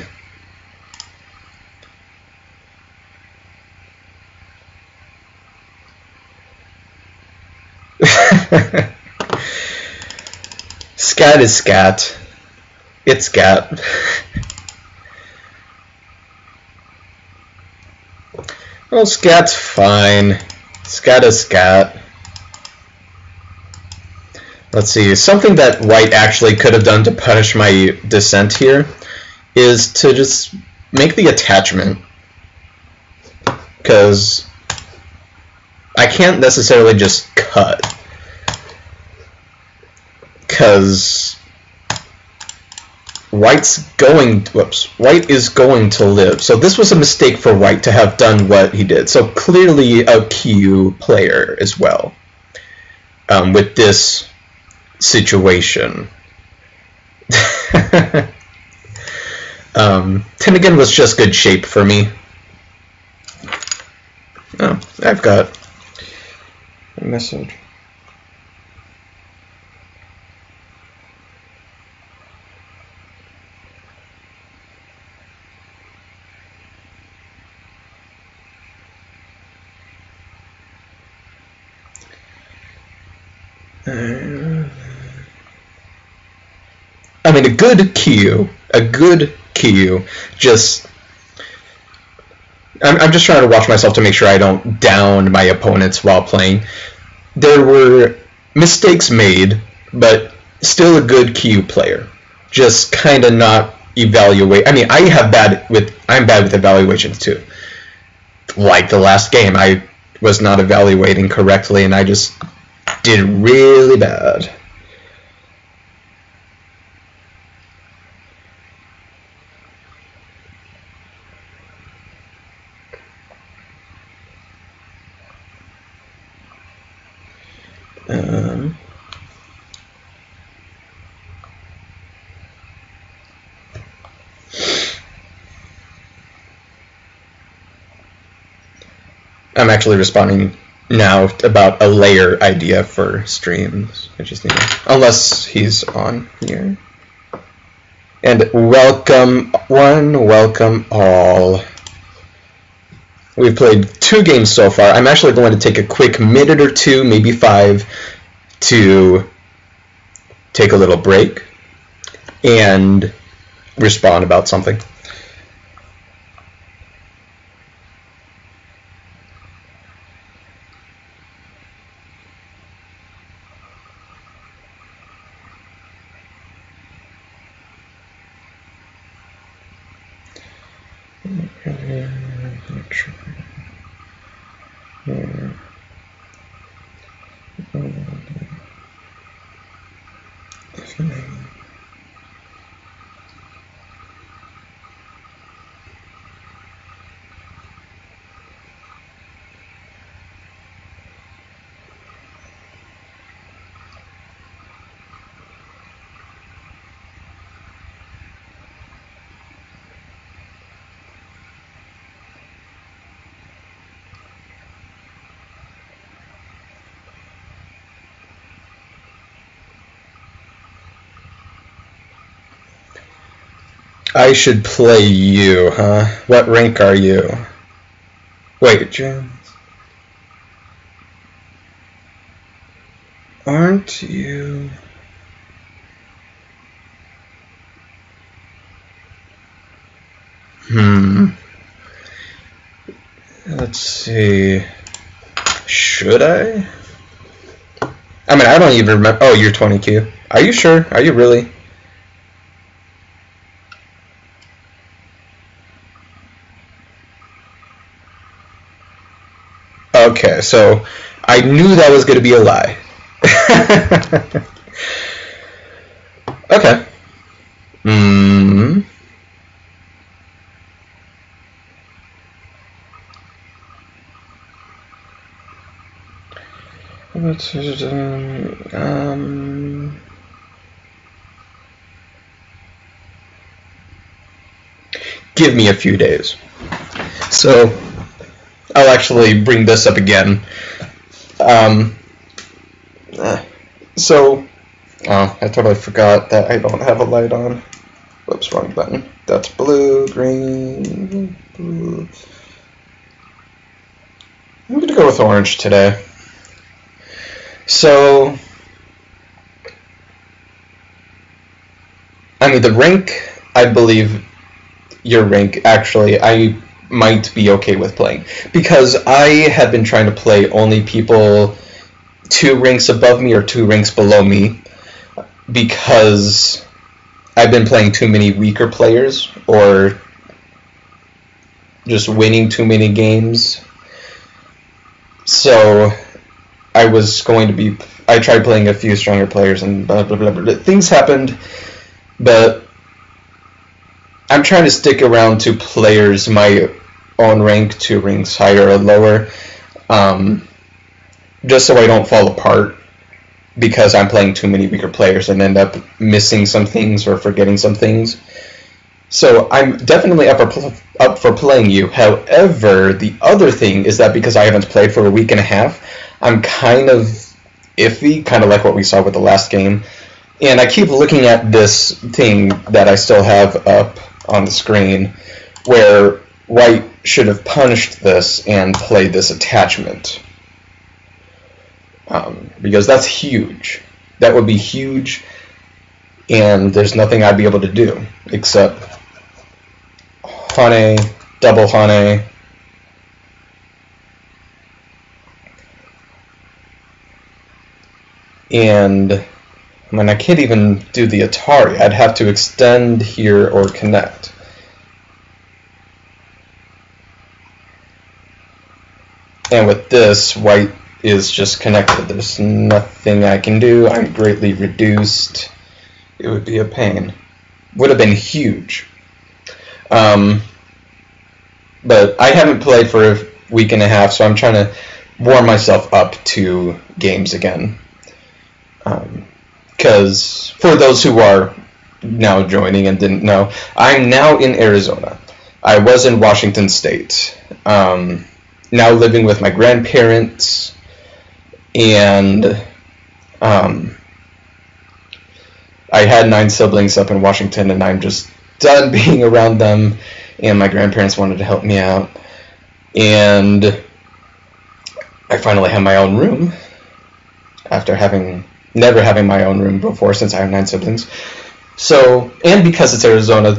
Scat is scat. It's scat. Well, scat's fine. Scat is scat. Let's see. Something that white actually could have done to punish my dissent here is to just make the attachment. Because I can't necessarily just cut. Because white is going to live. So this was a mistake for white to have done what he did. So clearly a Q player as well with this situation. Tygem was just good shape for me. Oh, I've got a message. I mean, a good Q, just... I'm just trying to watch myself to make sure I don't down my opponents while playing. There were mistakes made, but still a good Q player. Just kind of not evaluate. I mean, I'm bad with evaluations too. Like the last game, I was not evaluating correctly, and I just did really bad. I'm actually responding now about a layer idea for streams. I just need to, unless he's on here. And welcome one, welcome all. We've played 2 games so far. I'm actually going to take a quick minute or 2, maybe 5, to take a little break and respond about something. I should play you, huh? What rank are you? Wait, James. Aren't you... Let's see. Should I? I mean, I don't even remember. Oh, you're 20Q. Are you sure? Are you really? Okay, so I knew that was going to be a lie. Okay. Give me a few days. So I'll actually bring this up again. I totally forgot that I don't have a light on. Whoops, wrong button. That's blue, green, blue. I'm going to go with orange today. So, I mean, the rank, I believe your rank, actually, I might be okay with playing. Because I have been trying to play only people 2 ranks above me or 2 ranks below me. Because I've been playing too many weaker players or just winning too many games. So I tried playing a few stronger players and blah, blah, blah, blah. Things happened, but I'm trying to stick around to players my own rank, 2 ranks higher or lower, just so I don't fall apart because I'm playing too many weaker players and end up missing some things or forgetting some things. So I'm definitely up for playing you. However, the other thing is that because I haven't played for a week and a half, I'm kind of iffy, kind of like what we saw with the last game. And I keep looking at this thing that I still have up on the screen where White should have punished this and played this attachment. Because that's huge. That would be huge, and there's nothing I'd be able to do except Hane, double Hane, and I mean, I can't even do the Atari. I'd have to extend here or connect. And with this, White is just connected. There's nothing I can do. I'm greatly reduced. It would be a pain. Would have been huge. But I haven't played for a week and a half, so I'm trying to warm myself up to games again. Because for those who are now joining and didn't know, I'm now in Arizona. I was in Washington State. Now living with my grandparents. And I had 9 siblings up in Washington, and I'm just done being around them, and my grandparents wanted to help me out, and I finally have my own room after never having my own room before, since I have 9 siblings. So, and because it's Arizona,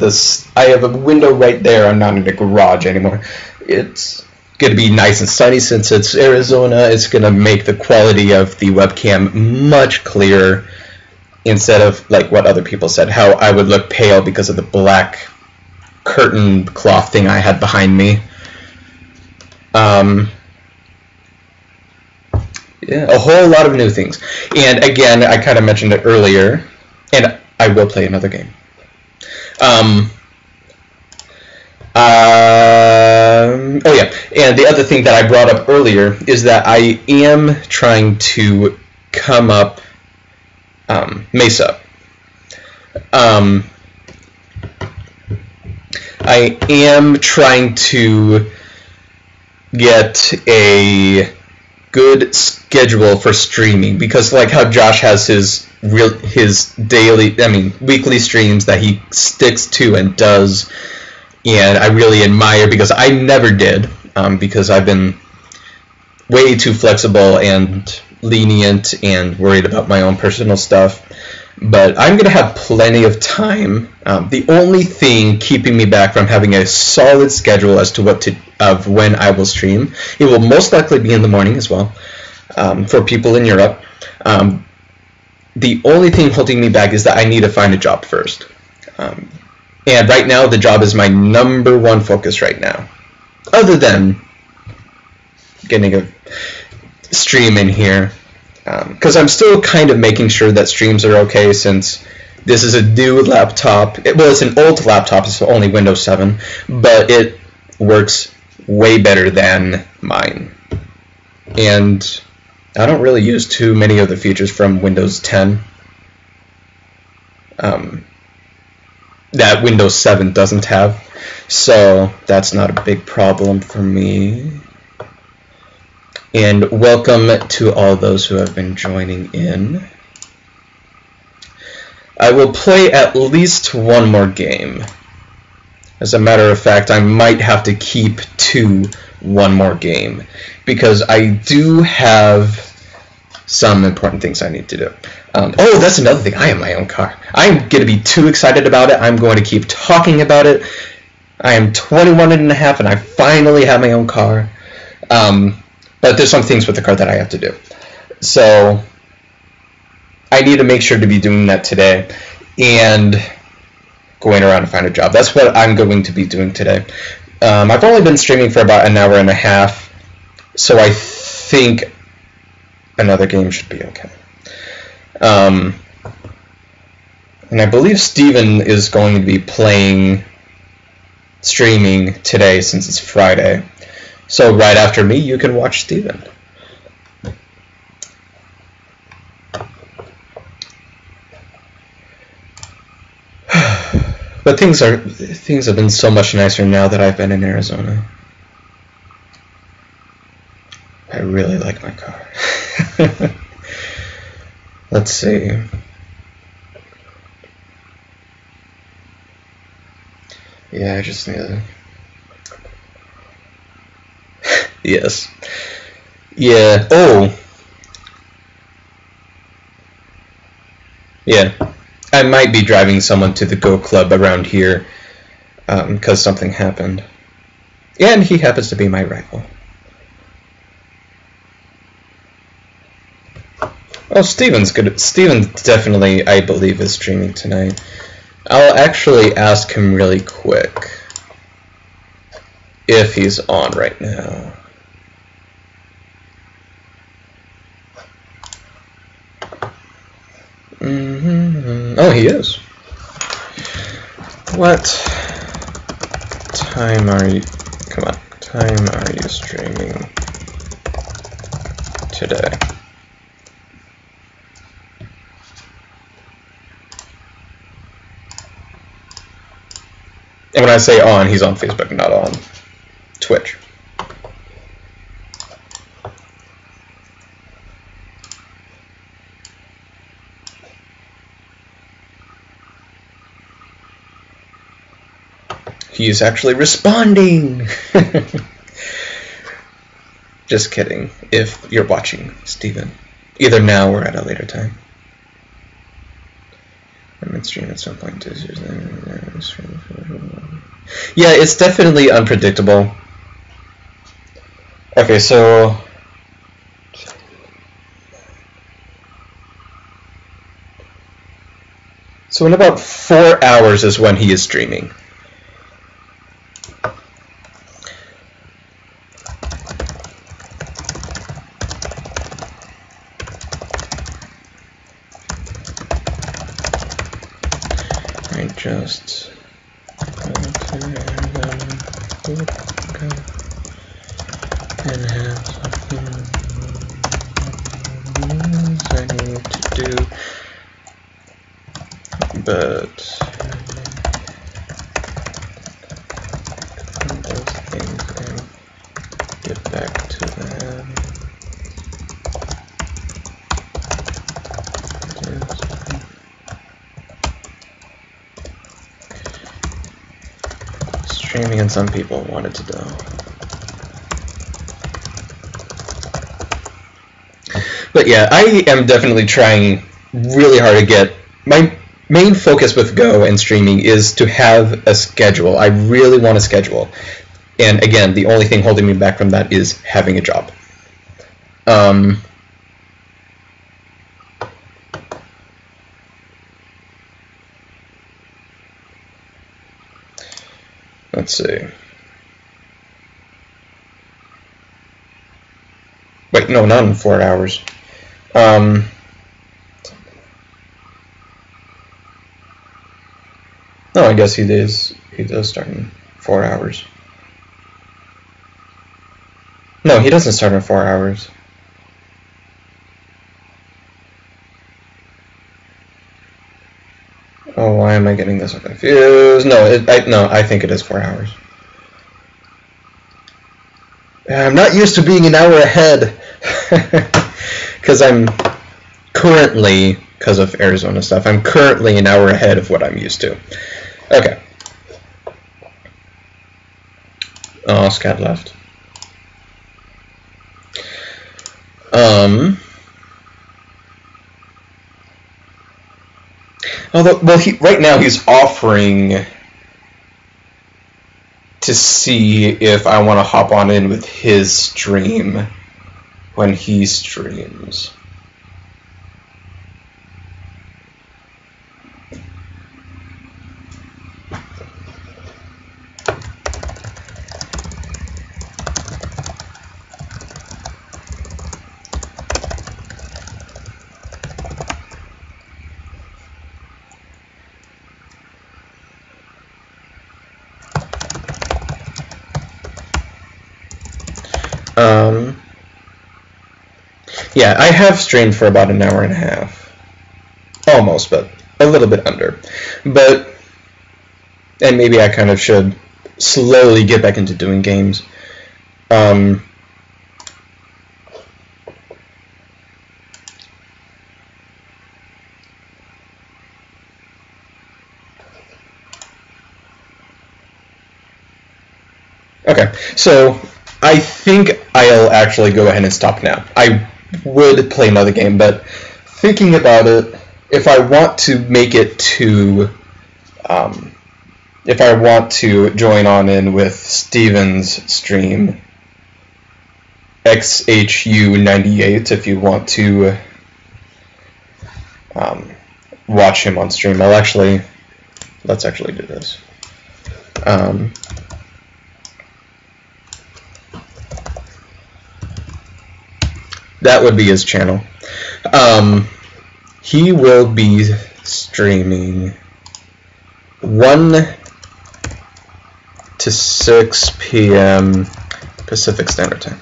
I have a window right there. I'm not in a garage anymore. It's going to be nice and sunny since it's Arizona. It's going to make the quality of the webcam much clearer, instead of like what other people said, how I would look pale because of the black curtain cloth thing I had behind me. Yeah, a whole lot of new things. And again, I kind of mentioned it earlier, and I will play another game. Oh yeah, and the other thing that I brought up earlier is that I am trying to come up Mesa. I am trying to get a good schedule for streaming, because like how Josh has his his weekly streams that he sticks to and does, and I really admire, because I never did, because I've been way too flexible and lenient and worried about my own personal stuff. But I'm going to have plenty of time. The only thing keeping me back from having a solid schedule as to when I will stream, it will most likely be in the morning as well, for people in Europe. The only thing holding me back is that I need to find a job first. And right now, the job is my number one focus right now, other than getting a stream in here. Because I'm still kind of making sure that streams are okay, since this is a new laptop. Well, it's an old laptop, it's only Windows 7, but it works way better than mine. And I don't really use too many of the features from Windows 10 that Windows 7 doesn't have, so that's not a big problem for me. And welcome to all those who have been joining in. I will play at least one more game. As a matter of fact, I might have to keep to one more game, because I do have some important things I need to do. Oh, that's another thing. I have my own car. I'm going to be too excited about it. I'm going to keep talking about it. I am 21 and a half, and I finally have my own car. But there's some things with the car that I have to do. So I need to make sure to be doing that today and going around to find a job. That's what I'm going to be doing today. I've only been streaming for about an hour and a half, so I think another game should be okay. And I believe Steven is going to be streaming today, since it's Friday. So right after me, you can watch Steven. But things have been so much nicer now that I've been in Arizona. I really like my car. Let's see. Yeah, I just need to... Yes. Yeah. Oh. Yeah. I might be driving someone to the Go Club around here, because something happened. And he happens to be my rival. Oh, Steven's good. Steven definitely, I believe, is streaming tonight. I'll actually ask him really quick if he's on right now. Oh, he is. What time are you? Come on. Time are you streaming today? And when I say on, he's on Facebook, not on Twitch. He is actually responding. Just kidding. If you're watching, Steven, either now or at a later time. I'm in stream at some point. Yeah, it's definitely unpredictable. Okay, so in about 4 hours is when he is streaming. Just and have something I need to do, but those things and get back to them. Just streaming and some people wanted to know. But yeah, I am definitely trying really hard to get... My main focus with Go and streaming is to have a schedule. I really want a schedule. And again, the only thing holding me back from that is having a job. Let's see. Wait, no, not in 4 hours. No, I guess he does start in 4 hours. No, he doesn't start in 4 hours. Oh, why am I getting this so confused? No, I think it is 4 hours. I'm not used to being an hour ahead. Because I'm currently, because of Arizona stuff, I'm currently an hour ahead of what I'm used to. Okay. Oh, Scat left. Although, well, right now he's offering to see if I want to hop on in with his stream when he streams. Yeah, I have streamed for about an hour and a half. Almost, but a little bit under. But, and maybe I kind of should slowly get back into doing games. Okay, so I think I'll actually go ahead and stop now. I would play another game, but thinking about it, if I want to make it to, if I want to join on in with Steven's stream, XHU98, if you want to watch him on stream, let's actually do this. That would be his channel. He will be streaming 1 to 6 p.m. Pacific Standard Time.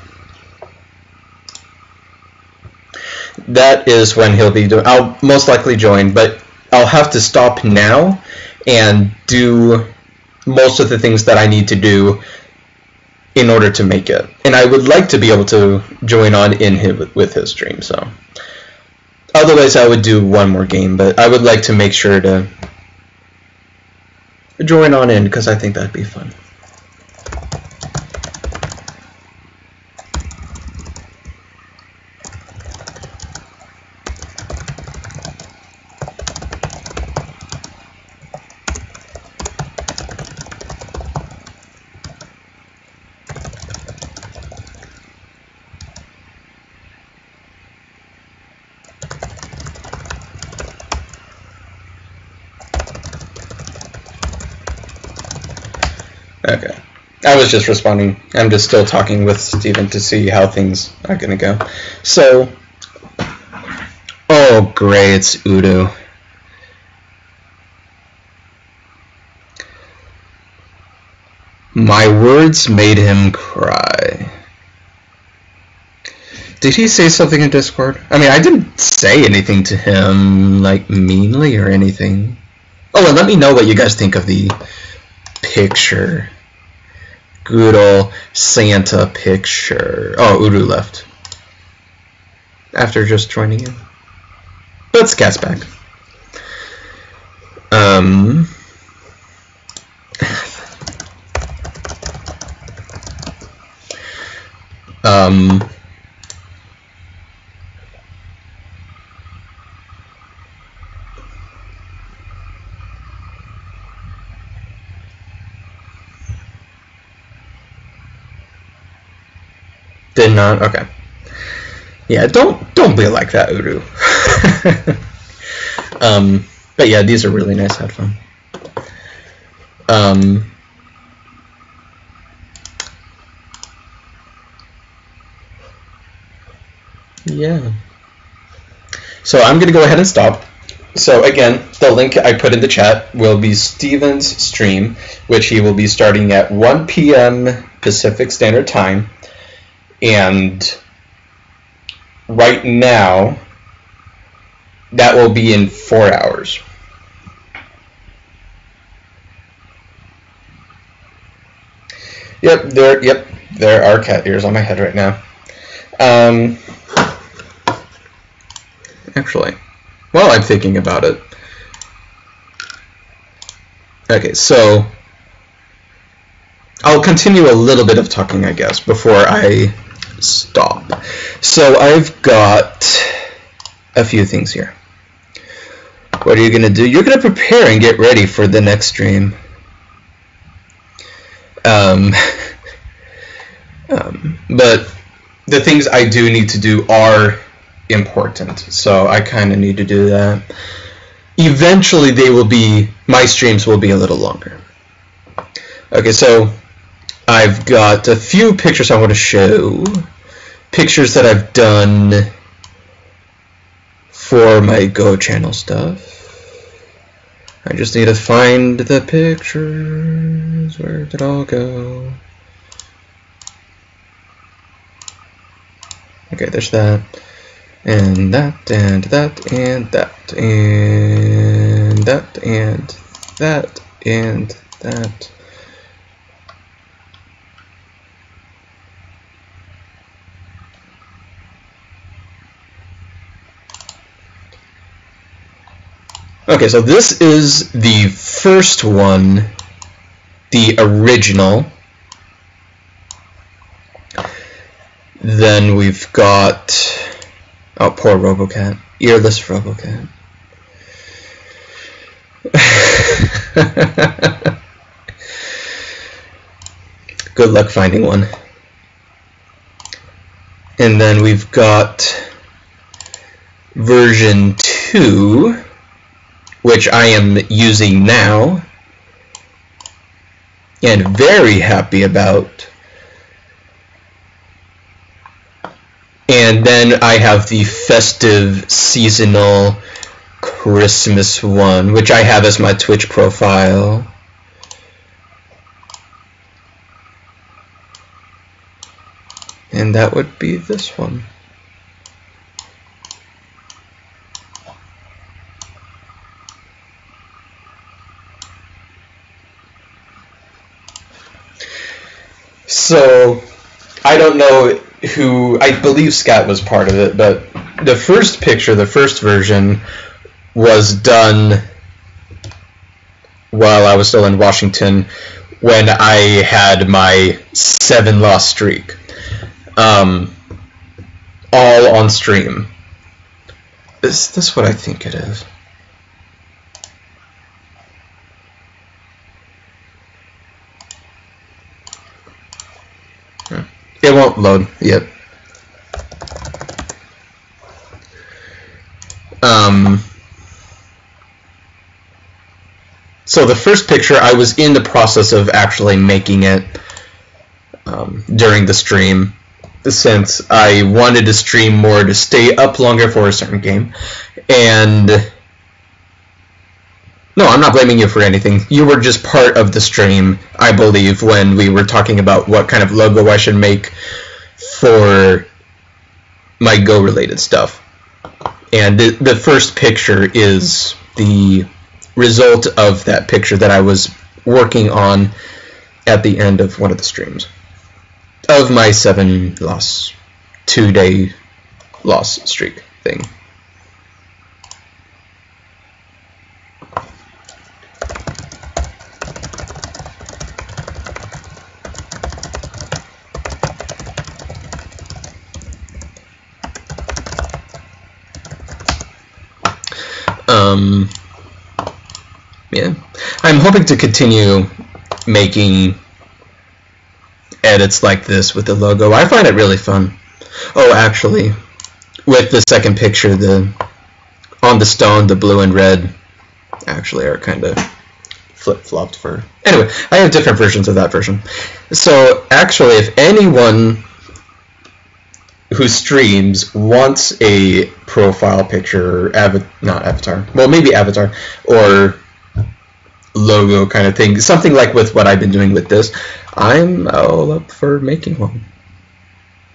That is when he'll be doing. I'll most likely join, but I'll have to stop now and do most of the things that I need to do in order to make it. And I would like to be able to join on in with his stream, so. Otherwise I would do one more game, but I would like to make sure to join on in, because I think that'd be fun. Okay. I was just responding. I'm just still talking with Steven to see how things are going to go. So, oh great, it's Udo. My words made him cry. Did he say something in Discord? I mean, I didn't say anything to him, like, meanly or anything. Oh, and let me know what you guys think of the picture. Good old Santa picture. Oh, Udo left. After just joining in. But Scat's back. Did not? Okay. Yeah, don't be like that, Uru. But yeah, these are really nice headphones. Yeah. So I'm gonna go ahead and stop. So again, the link I put in the chat will be Steven's stream, which he will be starting at 1 p.m. Pacific Standard Time. And right now, that will be in 4 hours. Yep, there are cat ears on my head right now. Actually, while I'm thinking about it. Okay, so I'll continue a little bit of talking, I guess, before I stop. So I've got a few things here. What are you going to do? You're going to prepare and get ready for the next stream. But the things I do need to do are important, so I kind of need to do that. Eventually my streams will be a little longer. Okay, so I've got a few pictures I want to show. Pictures that I've done for my Go channel stuff. I just need to find the pictures. Where did it all go? Okay, there's that. And that, and that, and that, and that, and that, and that. Okay, so this is the first one, the original. Then we've got, oh, poor Robocat, earless Robocat. Good luck finding one. And then we've got version 2, which I am using now and very happy about. And then I have the festive, seasonal, Christmas one, which I have as my Twitch profile. And that would be this one. So, I don't know who, I believe Scat was part of it, but the first picture, the first version, was done while I was still in Washington when I had my 7-loss streak. All on stream. Is this what I think it is? It won't load yet. So the first picture, I was in the process of actually making it during the stream, since I wanted to stream more to stay up longer for a certain game. And no, I'm not blaming you for anything. You were just part of the stream, I believe, when we were talking about what kind of logo I should make for my Go-related stuff. And the first picture is the result of that picture that I was working on at the end of one of the streams of my 7-loss, 2-day loss streak thing. Yeah, I'm hoping to continue making edits like this with the logo. I find it really fun. Oh, actually, with the second picture, on the stone, the blue and red actually are kind of flip-flopped for... Anyway, I have different versions of that version. So, actually, if anyone who streams wants a profile picture, not avatar, well, maybe avatar, or logo kind of thing, something like with what I've been doing with this, I'm all up for making one.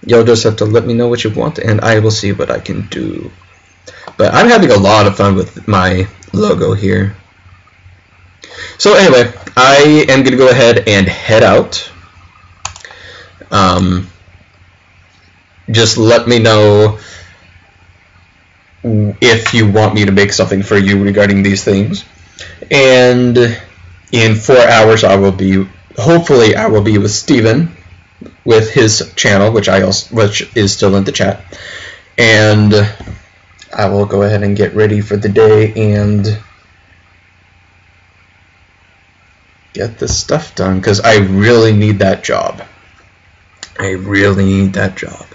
You'll just have to let me know what you want, and I will see what I can do. But I'm having a lot of fun with my logo here. So anyway, I am going to go ahead and head out. Just let me know if you want me to make something for you regarding these things. And in 4 hours, hopefully I will be with Steven with his channel, which is still in the chat. And I will go ahead and get ready for the day and get this stuff done, because I really need that job. I really need that job.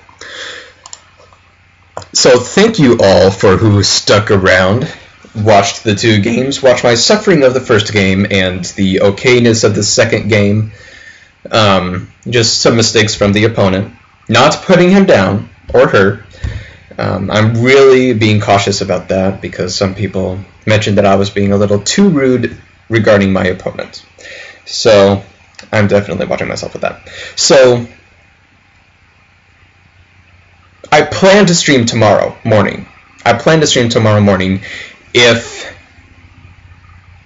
So thank you all for who stuck around, watched the 2 games, watched my suffering of the first game and the okayness of the second game. Just some mistakes from the opponent. Not putting him down, or her. I'm really being cautious about that, because some people mentioned that I was being a little too rude regarding my opponent. So I'm definitely watching myself with that. So I plan to stream tomorrow morning. If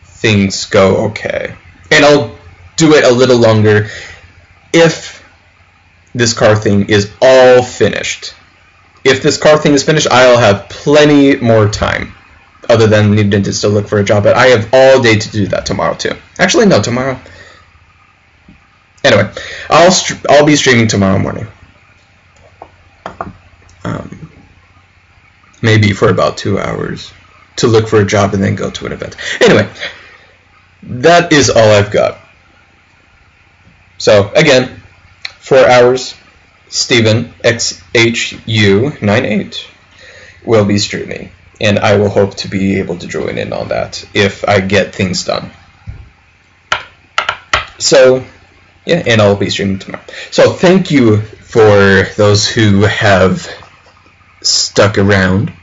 things go okay. And I'll do it a little longer if this car thing is all finished. If this car thing is finished, I'll have plenty more time, other than needing to still look for a job. But I have all day to do that tomorrow too. Actually, no, tomorrow. Anyway, I'll be streaming tomorrow morning. Maybe for about 2 hours to look for a job and then go to an event. Anyway, that is all I've got. So again, 4 hours. Steven XHU98 will be streaming, and I will hope to be able to join in on that if I get things done. So yeah, and I'll be streaming tomorrow. So thank you for those who have stuck around.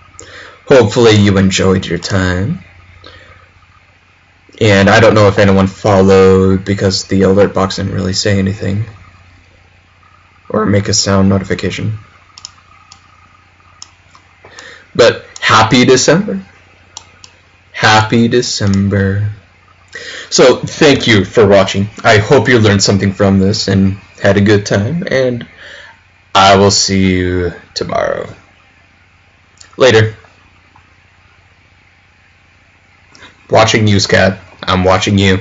Hopefully you enjoyed your time. And I don't know if anyone followed, because the alert box didn't really say anything or make a sound notification. But happy December. Happy December. So thank you for watching. I hope you learned something from this and had a good time, and I will see you tomorrow. Later. Watching Newscat. I'm watching you.